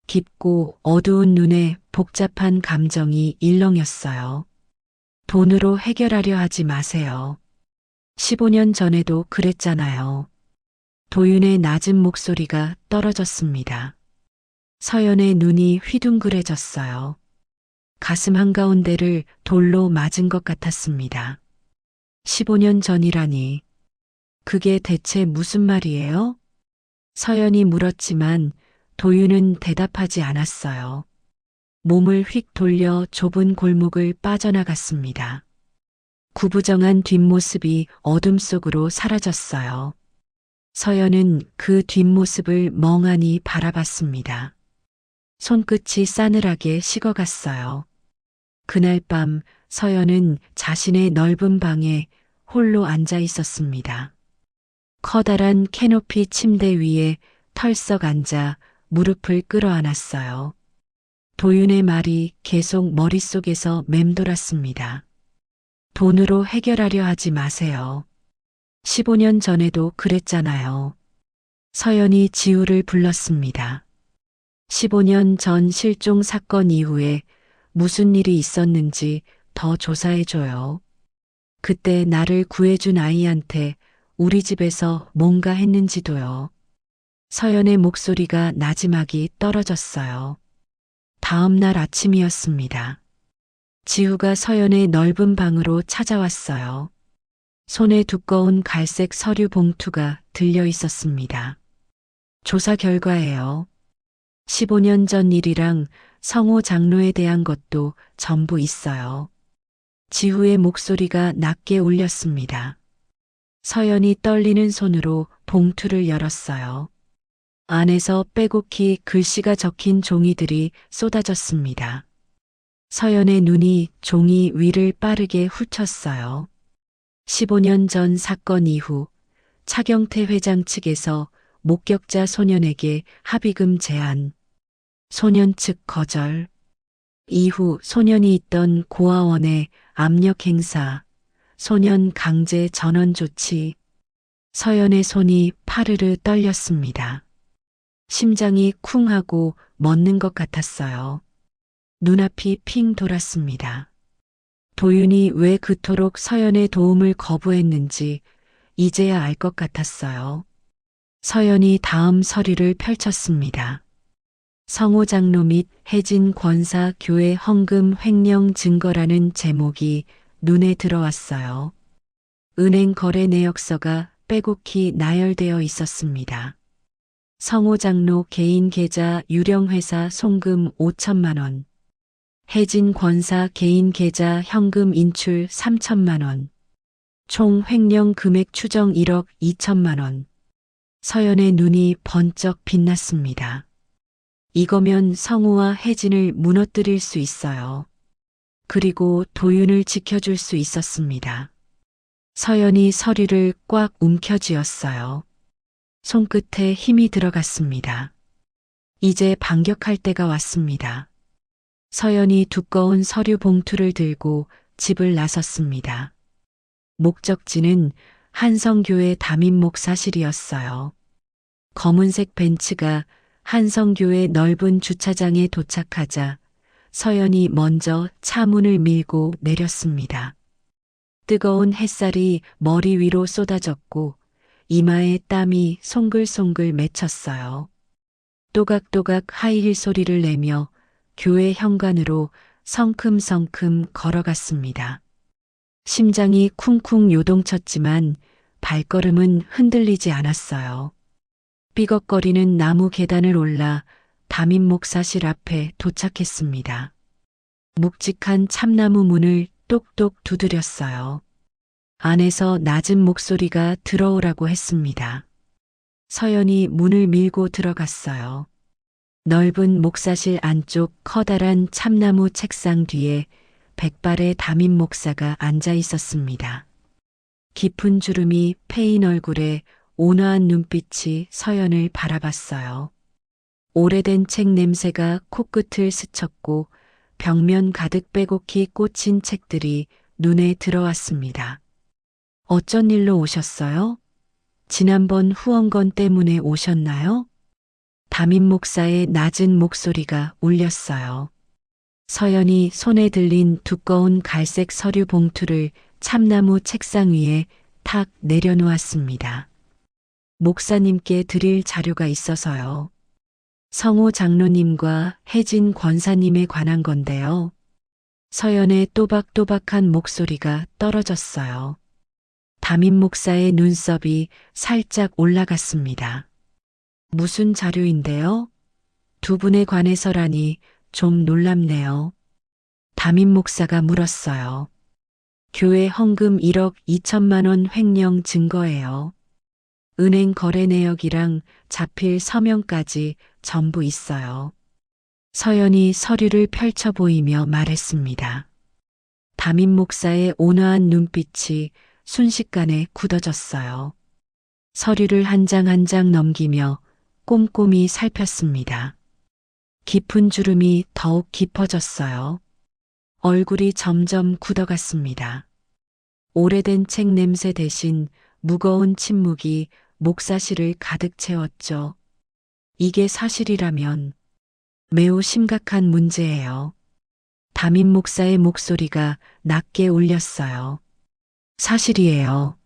B: 깊고 어두운 눈에 복잡한 감정이 일렁였어요. 돈으로 해결하려 하지 마세요. 15년 전에도 그랬잖아요. 도윤의 낮은 목소리가 떨어졌습니다. 서연의 눈이 휘둥그레졌어요. 가슴 한가운데를 돌로 맞은 것 같았습니다. 15년 전이라니. 그게 대체 무슨 말이에요? 서연이 물었지만 도윤은 대답하지 않았어요. 몸을 휙 돌려 좁은 골목을 빠져나갔습니다. 구부정한 뒷모습이 어둠 속으로 사라졌어요. 서연은 그 뒷모습을 멍하니 바라봤습니다. 손끝이 싸늘하게 식어갔어요. 그날 밤 서연은 자신의 넓은 방에 홀로 앉아 있었습니다. 커다란 캐노피 침대 위에 털썩 앉아 무릎을 끌어안았어요. 도윤의 말이 계속 머릿속에서 맴돌았습니다. 돈으로 해결하려 하지 마세요. 15년 전에도 그랬잖아요. 서연이 지우를 불렀습니다. 15년 전 실종 사건 이후에 무슨 일이 있었는지 더 조사해줘요. 그때 나를 구해준 아이한테 우리 집에서 뭔가 했는지도요. 서연의 목소리가 나지막이 떨어졌어요. 다음 날 아침이었습니다. 지우가 서연의 넓은 방으로 찾아왔어요. 손에 두꺼운 갈색 서류 봉투가 들려 있었습니다. 조사 결과예요. 15년 전 일이랑 성호 장로에 대한 것도 전부 있어요. 지후의 목소리가 낮게 울렸습니다. 서연이 떨리는 손으로 봉투를 열었어요. 안에서 빼곡히 글씨가 적힌 종이들이 쏟아졌습니다. 서연의 눈이 종이 위를 빠르게 훑었어요. 15년 전 사건 이후 차경태 회장 측에서 목격자 소년에게 합의금 제한, 소년 측 거절, 이후 소년이 있던 고아원의 압력 행사, 소년 강제 전원 조치, 서연의 손이 파르르 떨렸습니다. 심장이 쿵 하고 멎는 것 같았어요. 눈앞이 핑 돌았습니다. 도윤이 왜 그토록 서연의 도움을 거부했는지 이제야 알 것 같았어요. 서연이 다음 서류를 펼쳤습니다. 성호 장로 및 혜진 권사 교회 헌금 횡령 증거라는 제목이 눈에 들어왔어요. 은행 거래 내역서가 빼곡히 나열되어 있었습니다. 성호 장로 개인 계좌 유령회사 송금 5천만 원, 혜진 권사 개인 계좌 현금 인출 3천만 원, 총 횡령 금액 추정 1억 2천만 원. 서연의 눈이 번쩍 빛났습니다. 이거면 성우와 혜진을 무너뜨릴 수 있어요. 그리고 도윤을 지켜줄 수 있었습니다. 서연이 서류를 꽉 움켜쥐었어요. 손끝에 힘이 들어갔습니다. 이제 반격할 때가 왔습니다. 서연이 두꺼운 서류 봉투를 들고 집을 나섰습니다. 목적지는 한성교회 담임 목사실이었어요. 검은색 벤츠가 한성교회 넓은 주차장에 도착하자 서연이 먼저 차 문을 밀고 내렸습니다. 뜨거운 햇살이 머리 위로 쏟아졌고 이마에 땀이 송글송글 맺혔어요. 또각또각 하이힐 소리를 내며 교회 현관으로 성큼성큼 걸어갔습니다. 심장이 쿵쿵 요동쳤지만 발걸음은 흔들리지 않았어요. 삐걱거리는 나무 계단을 올라 담임 목사실 앞에 도착했습니다. 묵직한 참나무 문을 똑똑 두드렸어요. 안에서 낮은 목소리가 들어오라고 했습니다. 서연이 문을 밀고 들어갔어요. 넓은 목사실 안쪽 커다란 참나무 책상 뒤에 백발의 담임 목사가 앉아 있었습니다. 깊은 주름이 패인 얼굴에 온화한 눈빛이 서연을 바라봤어요. 오래된 책 냄새가 코끝을 스쳤고 벽면 가득 빼곡히 꽂힌 책들이 눈에 들어왔습니다. 어쩐 일로 오셨어요? 지난번 후원건 때문에 오셨나요? 담임 목사의 낮은 목소리가 울렸어요. 서연이 손에 들린 두꺼운 갈색 서류 봉투를 참나무 책상 위에 탁 내려놓았습니다. 목사님께 드릴 자료가 있어서요. 성호 장로님과 혜진 권사님에 관한 건데요. 서연의 또박또박한 목소리가 떨어졌어요. 담임 목사의 눈썹이 살짝 올라갔습니다. 무슨 자료인데요? 두 분에 관해서라니 좀 놀랍네요. 담임 목사가 물었어요. 교회 헌금 1억 2천만 원 횡령 증거예요. 은행 거래 내역이랑 자필 서명까지 전부 있어요. 서연이 서류를 펼쳐 보이며 말했습니다. 담임 목사의 온화한 눈빛이 순식간에 굳어졌어요. 서류를 한 장 한 장 넘기며 꼼꼼히 살폈습니다. 깊은 주름이 더욱 깊어졌어요. 얼굴이 점점 굳어갔습니다. 오래된 책 냄새 대신 무거운 침묵이 목사실을 가득 채웠죠. 이게 사실이라면 매우 심각한 문제예요. 담임 목사의 목소리가 낮게 울렸어요. 사실이에요.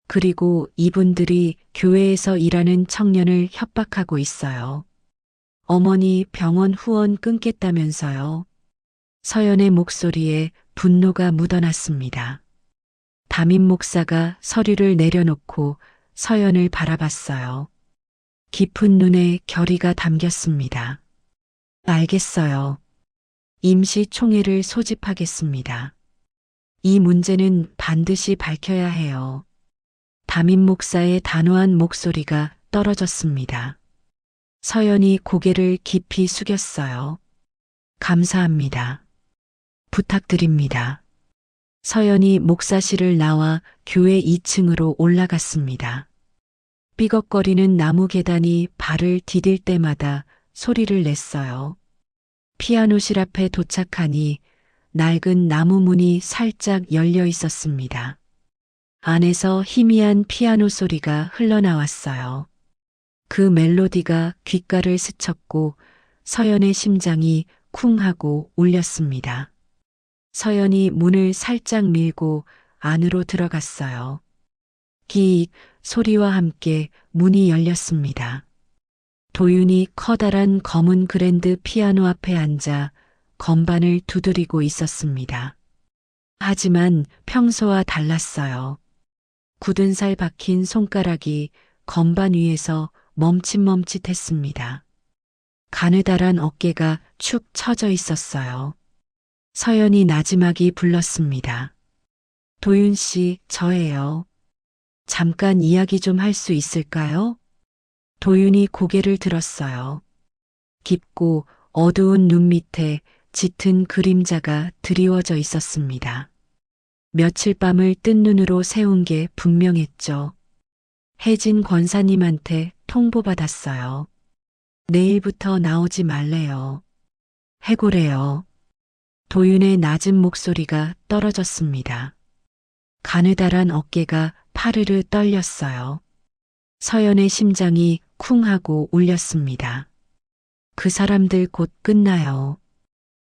B: 그리고 이분들이 교회에서 일하는 청년을 협박하고 있어요. 어머니 병원 후원 끊겠다면서요. 서연의 목소리에 분노가 묻어났습니다. 담임 목사가 서류를 내려놓고 서연을 바라봤어요. 깊은 눈에 결의가 담겼습니다. 알겠어요. 임시 총회를 소집하겠습니다. 이 문제는 반드시 밝혀야 해요. 담임 목사의 단호한 목소리가 떨어졌습니다. 서연이 고개를 깊이 숙였어요. 감사합니다. 부탁드립니다. 서연이 목사실을 나와 교회 2층으로 올라갔습니다. 삐걱거리는 나무 계단이 발을 디딜 때마다 소리를 냈어요. 피아노실 앞에 도착하니 낡은 나무 문이 살짝 열려 있었습니다. 안에서 희미한 피아노 소리가 흘러나왔어요. 그 멜로디가 귓가를 스쳤고 서연의 심장이 쿵 하고 울렸습니다. 서연이 문을 살짝 밀고 안으로 들어갔어요. 기익 소리와 함께 문이 열렸습니다. 도윤이 커다란 검은 그랜드 피아노 앞에 앉아 건반을 두드리고 있었습니다. 하지만 평소와 달랐어요. 굳은 살 박힌 손가락이 건반 위에서 멈칫멈칫했습니다. 가느다란 어깨가 축 처져 있었어요. 서연이 나지막이 불렀습니다. 도윤 씨, 저예요. 잠깐 이야기 좀 할 수 있을까요? 도윤이 고개를 들었어요. 깊고 어두운 눈 밑에 짙은 그림자가 드리워져 있었습니다. 며칠 밤을 뜬 눈으로 세운 게 분명했죠. 혜진 권사님한테 통보받았어요. 내일부터 나오지 말래요. 해고래요. 도윤의 낮은 목소리가 떨어졌습니다. 가느다란 어깨가 파르르 떨렸어요. 서연의 심장이 쿵 하고 울렸습니다. 그 사람들 곧 끝나요.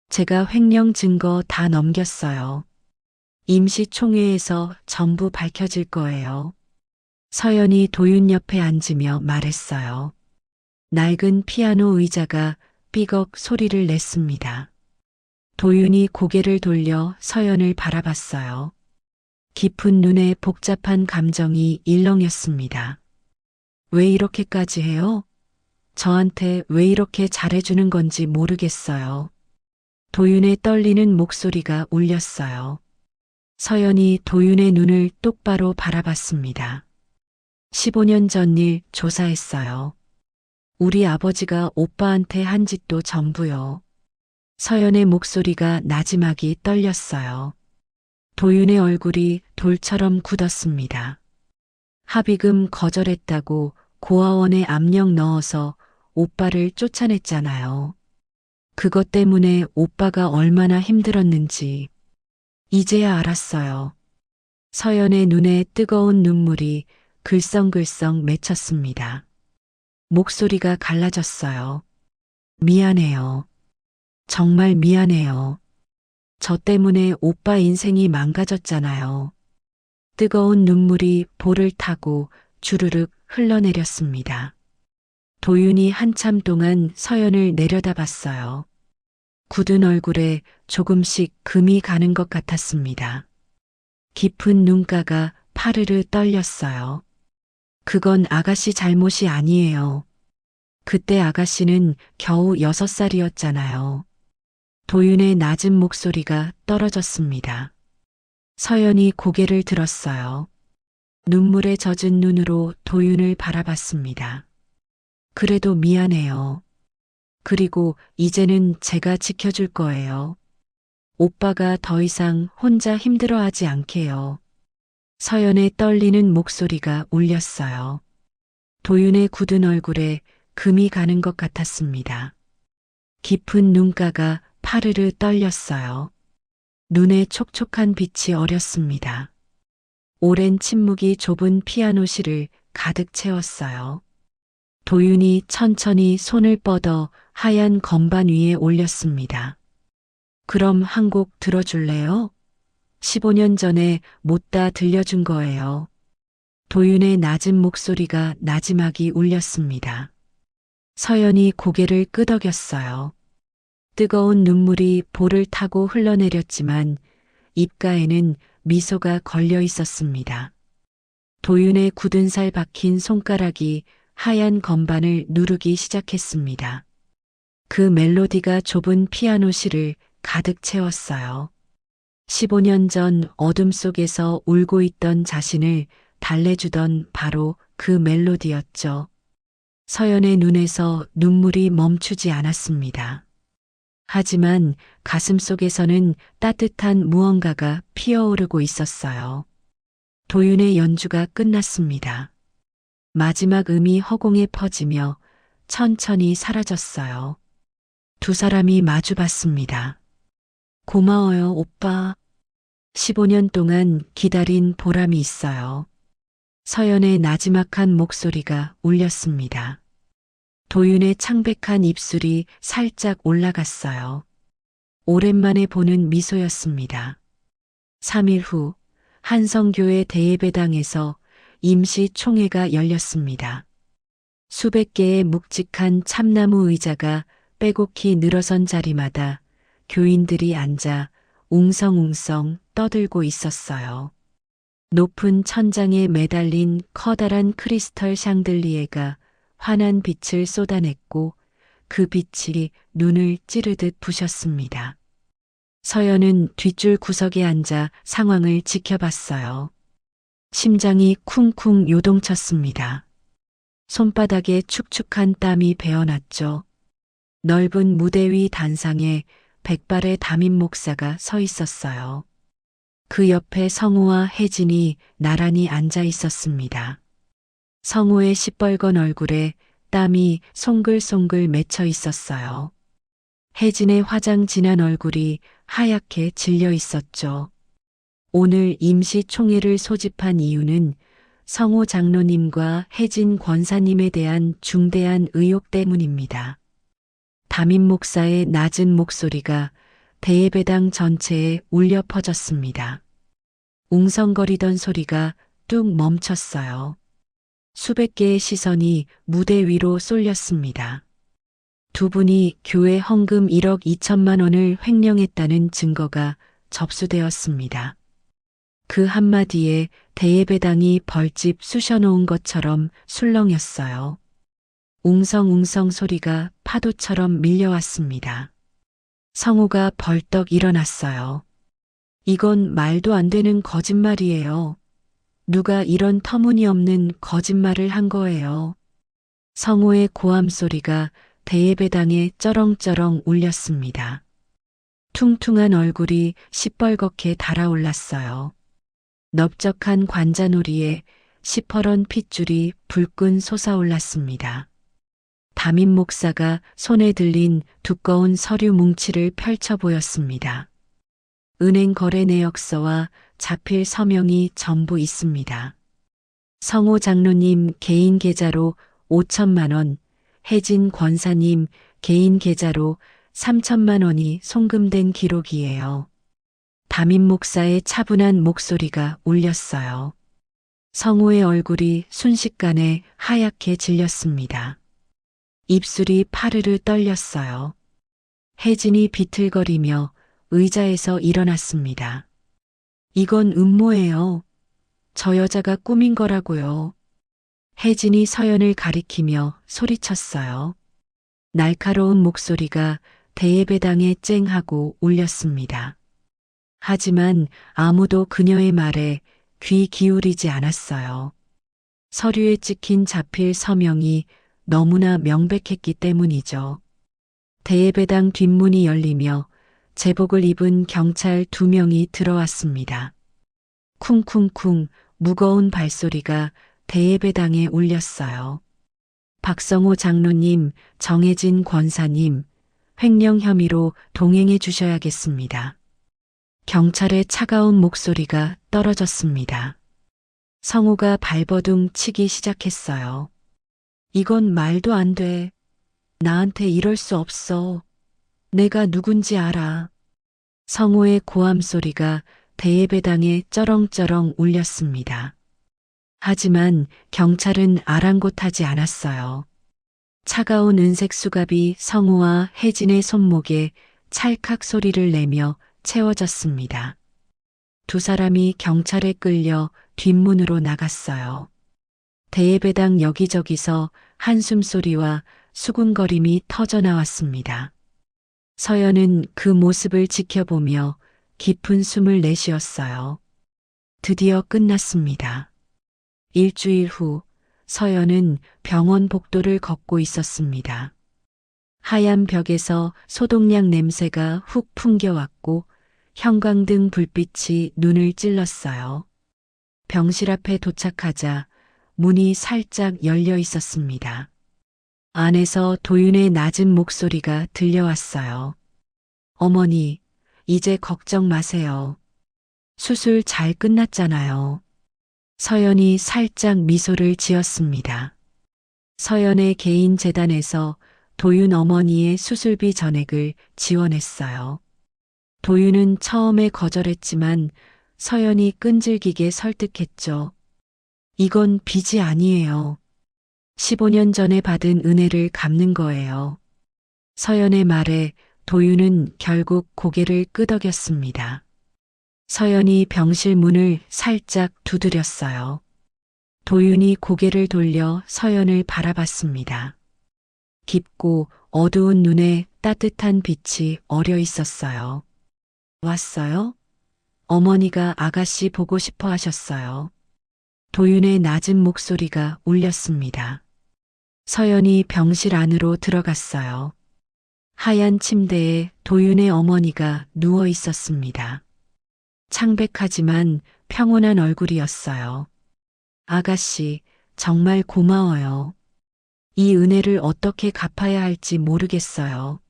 B: 제가 횡령 증거 다 넘겼어요. 임시총회에서 전부 밝혀질 거예요. 서연이 도윤 옆에 앉으며 말했어요. 낡은 피아노 의자가 삐걱 소리를 냈습니다. 도윤이 고개를 돌려 서연을 바라봤어요. 깊은 눈에 복잡한 감정이 일렁였습니다. 왜 이렇게까지 해요? 저한테 왜 이렇게 잘해주는 건지 모르겠어요. 도윤의 떨리는 목소리가 울렸어요. 서연이 도윤의 눈을 똑바로 바라봤습니다. 15년 전 일 조사했어요. 우리 아버지가 오빠한테 한 짓도 전부요. 서연의 목소리가 나지막이 떨렸어요. 도윤의 얼굴이 돌처럼 굳었습니다. 합의금 거절했다고 고아원에 압력 넣어서 오빠를 쫓아냈잖아요. 그것 때문에 오빠가 얼마나 힘들었는지 이제야 알았어요. 서연의 눈에 뜨거운 눈물이 글썽글썽 맺혔습니다. 목소리가 갈라졌어요. 미안해요. 정말 미안해요. 저 때문에 오빠 인생이 망가졌잖아요. 뜨거운 눈물이 볼을 타고 주르륵 흘러내렸습니다. 도윤이 한참 동안 서연을 내려다봤어요. 굳은 얼굴에 조금씩 금이 가는 것 같았습니다. 깊은 눈가가 파르르 떨렸어요. 그건 아가씨 잘못이 아니에요. 그때 아가씨는 겨우 6살이었잖아요. 도윤의 낮은 목소리가 떨어졌습니다. 서연이 고개를 들었어요. 눈물에 젖은 눈으로 도윤을 바라봤습니다. 그래도 미안해요. 그리고 이제는 제가 지켜줄 거예요. 오빠가 더 이상 혼자 힘들어하지 않게요. 서연의 떨리는 목소리가 울렸어요. 도윤의 굳은 얼굴에 금이 가는 것 같았습니다. 깊은 눈가가 파르르 떨렸어요. 눈에 촉촉한 빛이 어렸습니다. 오랜 침묵이 좁은 피아노실을 가득 채웠어요. 도윤이 천천히 손을 뻗어 하얀 건반 위에 올렸습니다. 그럼 한 곡 들어줄래요? 15년 전에 못다 들려준 거예요. 도윤의 낮은 목소리가 나지막이 울렸습니다. 서연이 고개를 끄덕였어요. 뜨거운 눈물이 볼을 타고 흘러내렸지만 입가에는 미소가 걸려 있었습니다. 도윤의 굳은 살 박힌 손가락이 하얀 건반을 누르기 시작했습니다. 그 멜로디가 좁은 피아노실을 가득 채웠어요. 15년 전 어둠 속에서 울고 있던 자신을 달래주던 바로 그 멜로디였죠. 서연의 눈에서 눈물이 멈추지 않았습니다. 하지만 가슴 속에서는 따뜻한 무언가가 피어오르고 있었어요. 도윤의 연주가 끝났습니다. 마지막 음이 허공에 퍼지며 천천히 사라졌어요. 두 사람이 마주봤습니다. 고마워요, 오빠. 15년 동안 기다린 보람이 있어요. 서연의 나지막한 목소리가 울렸습니다. 도윤의 창백한 입술이 살짝 올라갔어요. 오랜만에 보는 미소였습니다. 3일 후 한성교회 대예배당에서 임시 총회가 열렸습니다. 수백 개의 묵직한 참나무 의자가 빼곡히 늘어선 자리마다 교인들이 앉아 웅성웅성 떠들고 있었어요. 높은 천장에 매달린 커다란 크리스털 샹들리에가 환한 빛을 쏟아냈고 그 빛이 눈을 찌르듯 부셨습니다. 서연은 뒷줄 구석에 앉아 상황을 지켜봤어요. 심장이 쿵쿵 요동쳤습니다. 손바닥에 축축한 땀이 배어났죠. 넓은 무대 위 단상에 백발의 담임 목사가 서 있었어요. 그 옆에 성우와 혜진이 나란히 앉아 있었습니다. 성우의 시뻘건 얼굴에 땀이 송글송글 맺혀 있었어요. 혜진의 화장 진한 얼굴이 하얗게 질려 있었죠. 오늘 임시 총회를 소집한 이유는 성우 장로님과 혜진 권사님에 대한 중대한 의혹 때문입니다. 담임 목사의 낮은 목소리가 대예배당 전체에 울려 퍼졌습니다. 웅성거리던 소리가 뚝 멈췄어요. 수백 개의 시선이 무대 위로 쏠렸습니다. 두 분이 교회 헌금 1억 2천만 원을 횡령했다는 증거가 접수되었습니다. 그 한마디에 대예배당이 벌집 쑤셔놓은 것처럼 술렁였어요. 웅성웅성 소리가 파도처럼 밀려왔습니다. 성우가 벌떡 일어났어요. 이건 말도 안 되는 거짓말이에요. 누가 이런 터무니없는 거짓말을 한 거예요. 성우의 고함 소리가 대예배당에 쩌렁쩌렁 울렸습니다. 퉁퉁한 얼굴이 시뻘겋게 달아올랐어요. 넓적한 관자놀이에 시퍼런 핏줄이 불끈 솟아올랐습니다. 담임 목사가 손에 들린 두꺼운 서류 뭉치를 펼쳐 보였습니다. 은행 거래 내역서와 자필 서명이 전부 있습니다. 성호 장로님 개인 계좌로 5천만 원, 혜진 권사님 개인 계좌로 3천만 원이 송금된 기록이에요. 담임 목사의 차분한 목소리가 울렸어요. 성호의 얼굴이 순식간에 하얗게 질렸습니다. 입술이 파르르 떨렸어요. 혜진이 비틀거리며 의자에서 일어났습니다. 이건 음모예요. 저 여자가 꾸민 거라고요. 혜진이 서연을 가리키며 소리쳤어요. 날카로운 목소리가 대예배당에 쨍하고 울렸습니다. 하지만 아무도 그녀의 말에 귀 기울이지 않았어요. 서류에 찍힌 자필 서명이 너무나 명백했기 때문이죠. 대예배당 뒷문이 열리며 제복을 입은 경찰 2명이 들어왔습니다. 쿵쿵쿵 무거운 발소리가 대예배당에 울렸어요. 박성호 장로님, 정혜진 권사님, 횡령 혐의로 동행해 주셔야겠습니다. 경찰의 차가운 목소리가 떨어졌습니다. 성호가 발버둥 치기 시작했어요. 이건 말도 안 돼. 나한테 이럴 수 없어. 내가 누군지 알아. 성호의 고함 소리가 대예배당에 쩌렁쩌렁 울렸습니다. 하지만 경찰은 아랑곳하지 않았어요. 차가운 은색 수갑이 성호와 혜진의 손목에 찰칵 소리를 내며 채워졌습니다. 두 사람이 경찰에 끌려 뒷문으로 나갔어요. 대예배당 여기저기서 한숨소리와 수군거림이 터져 나왔습니다. 서연은 그 모습을 지켜보며 깊은 숨을 내쉬었어요. 드디어 끝났습니다. 일주일 후 서연은 병원 복도를 걷고 있었습니다. 하얀 벽에서 소독약 냄새가 훅 풍겨왔고 형광등 불빛이 눈을 찔렀어요. 병실 앞에 도착하자 문이 살짝 열려 있었습니다. 안에서 도윤의 낮은 목소리가 들려왔어요. 어머니, 이제 걱정 마세요. 수술 잘 끝났잖아요. 서연이 살짝 미소를 지었습니다. 서연의 개인 재단에서 도윤 어머니의 수술비 전액을 지원했어요. 도윤은 처음에 거절했지만 서연이 끈질기게 설득했죠. 이건 빚이 아니에요. 15년 전에 받은 은혜를 갚는 거예요. 서연의 말에 도윤은 결국 고개를 끄덕였습니다. 서연이 병실 문을 살짝 두드렸어요. 도윤이 고개를 돌려 서연을 바라봤습니다. 깊고 어두운 눈에 따뜻한 빛이 어려 있었어요. 왔어요? 어머니가 아가씨 보고 싶어 하셨어요. 도윤의 낮은 목소리가 울렸습니다. 서연이 병실 안으로 들어갔어요. 하얀 침대에 도윤의 어머니가 누워 있었습니다. 창백하지만 평온한 얼굴이었어요. 아가씨, 정말 고마워요. 이 은혜를 어떻게 갚아야 할지 모르겠어요.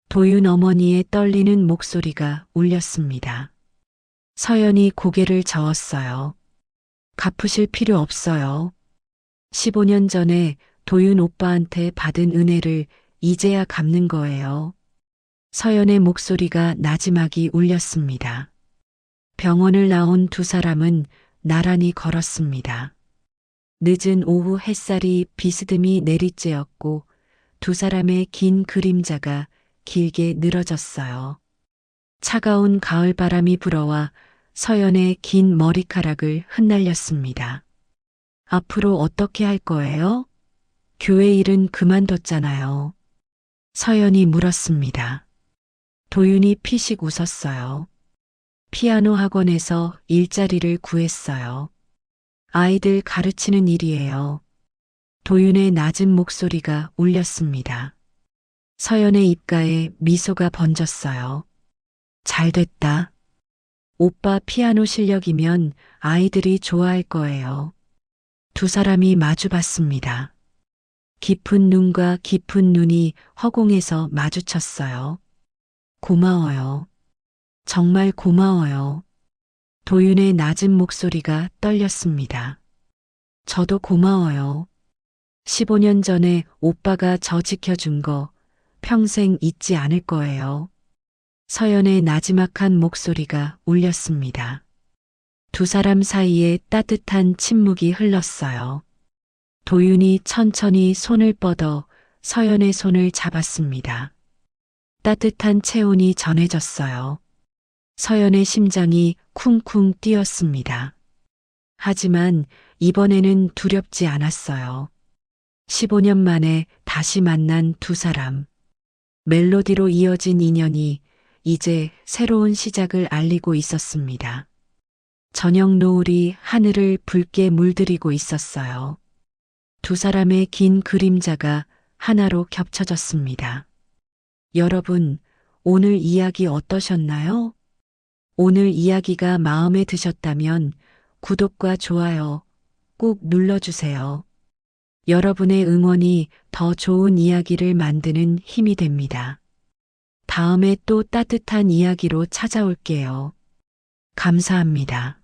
B: 도윤 어머니의 떨리는 목소리가 울렸습니다. 서연이 고개를 저었어요. 갚으실 필요 없어요. 15년 전에 도윤 오빠한테 받은 은혜를 이제야 갚는 거예요. 서연의 목소리가 나지막이 울렸습니다. 병원을 나온 두 사람은 나란히 걸었습니다. 늦은 오후 햇살이 비스듬히 내리쬐었고 두 사람의 긴 그림자가 길게 늘어졌어요. 차가운 가을바람이 불어와 서연의 긴 머리카락을 흩날렸습니다. 앞으로 어떻게 할 거예요? 교회 일은 그만뒀잖아요. 서연이 물었습니다. 도윤이 피식 웃었어요. 피아노 학원에서 일자리를 구했어요. 아이들 가르치는 일이에요. 도윤의 낮은 목소리가 울렸습니다. 서연의 입가에 미소가 번졌어요. 잘 됐다. 오빠 피아노 실력이면 아이들이 좋아할 거예요. 두 사람이 마주 봤습니다. 깊은 눈과 깊은 눈이 허공에서 마주쳤어요. 고마워요. 정말 고마워요. 도윤의 낮은 목소리가 떨렸습니다. 저도 고마워요. 15년 전에 오빠가 저 지켜준 거 평생 잊지 않을 거예요. 서연의 나지막한 목소리가 울렸습니다. 두 사람 사이에 따뜻한 침묵이 흘렀어요. 도윤이 천천히 손을 뻗어 서연의 손을 잡았습니다. 따뜻한 체온이 전해졌어요. 서연의 심장이 쿵쿵 뛰었습니다. 하지만 이번에는 두렵지 않았어요. 15년 만에 다시 만난 두 사람. 멜로디로 이어진 인연이 이제 새로운 시작을 알리고 있었습니다. 저녁 노을이 하늘을 붉게 물들이고 있었어요. 두 사람의 긴 그림자가 하나로 겹쳐졌습니다. 여러분, 오늘 이야기 어떠셨나요? 오늘 이야기가 마음에 드셨다면 구독과 좋아요 꼭 눌러주세요. 여러분의 응원이 더 좋은 이야기를 만드는 힘이 됩니다. 다음에 또 따뜻한 이야기로 찾아올게요. 감사합니다.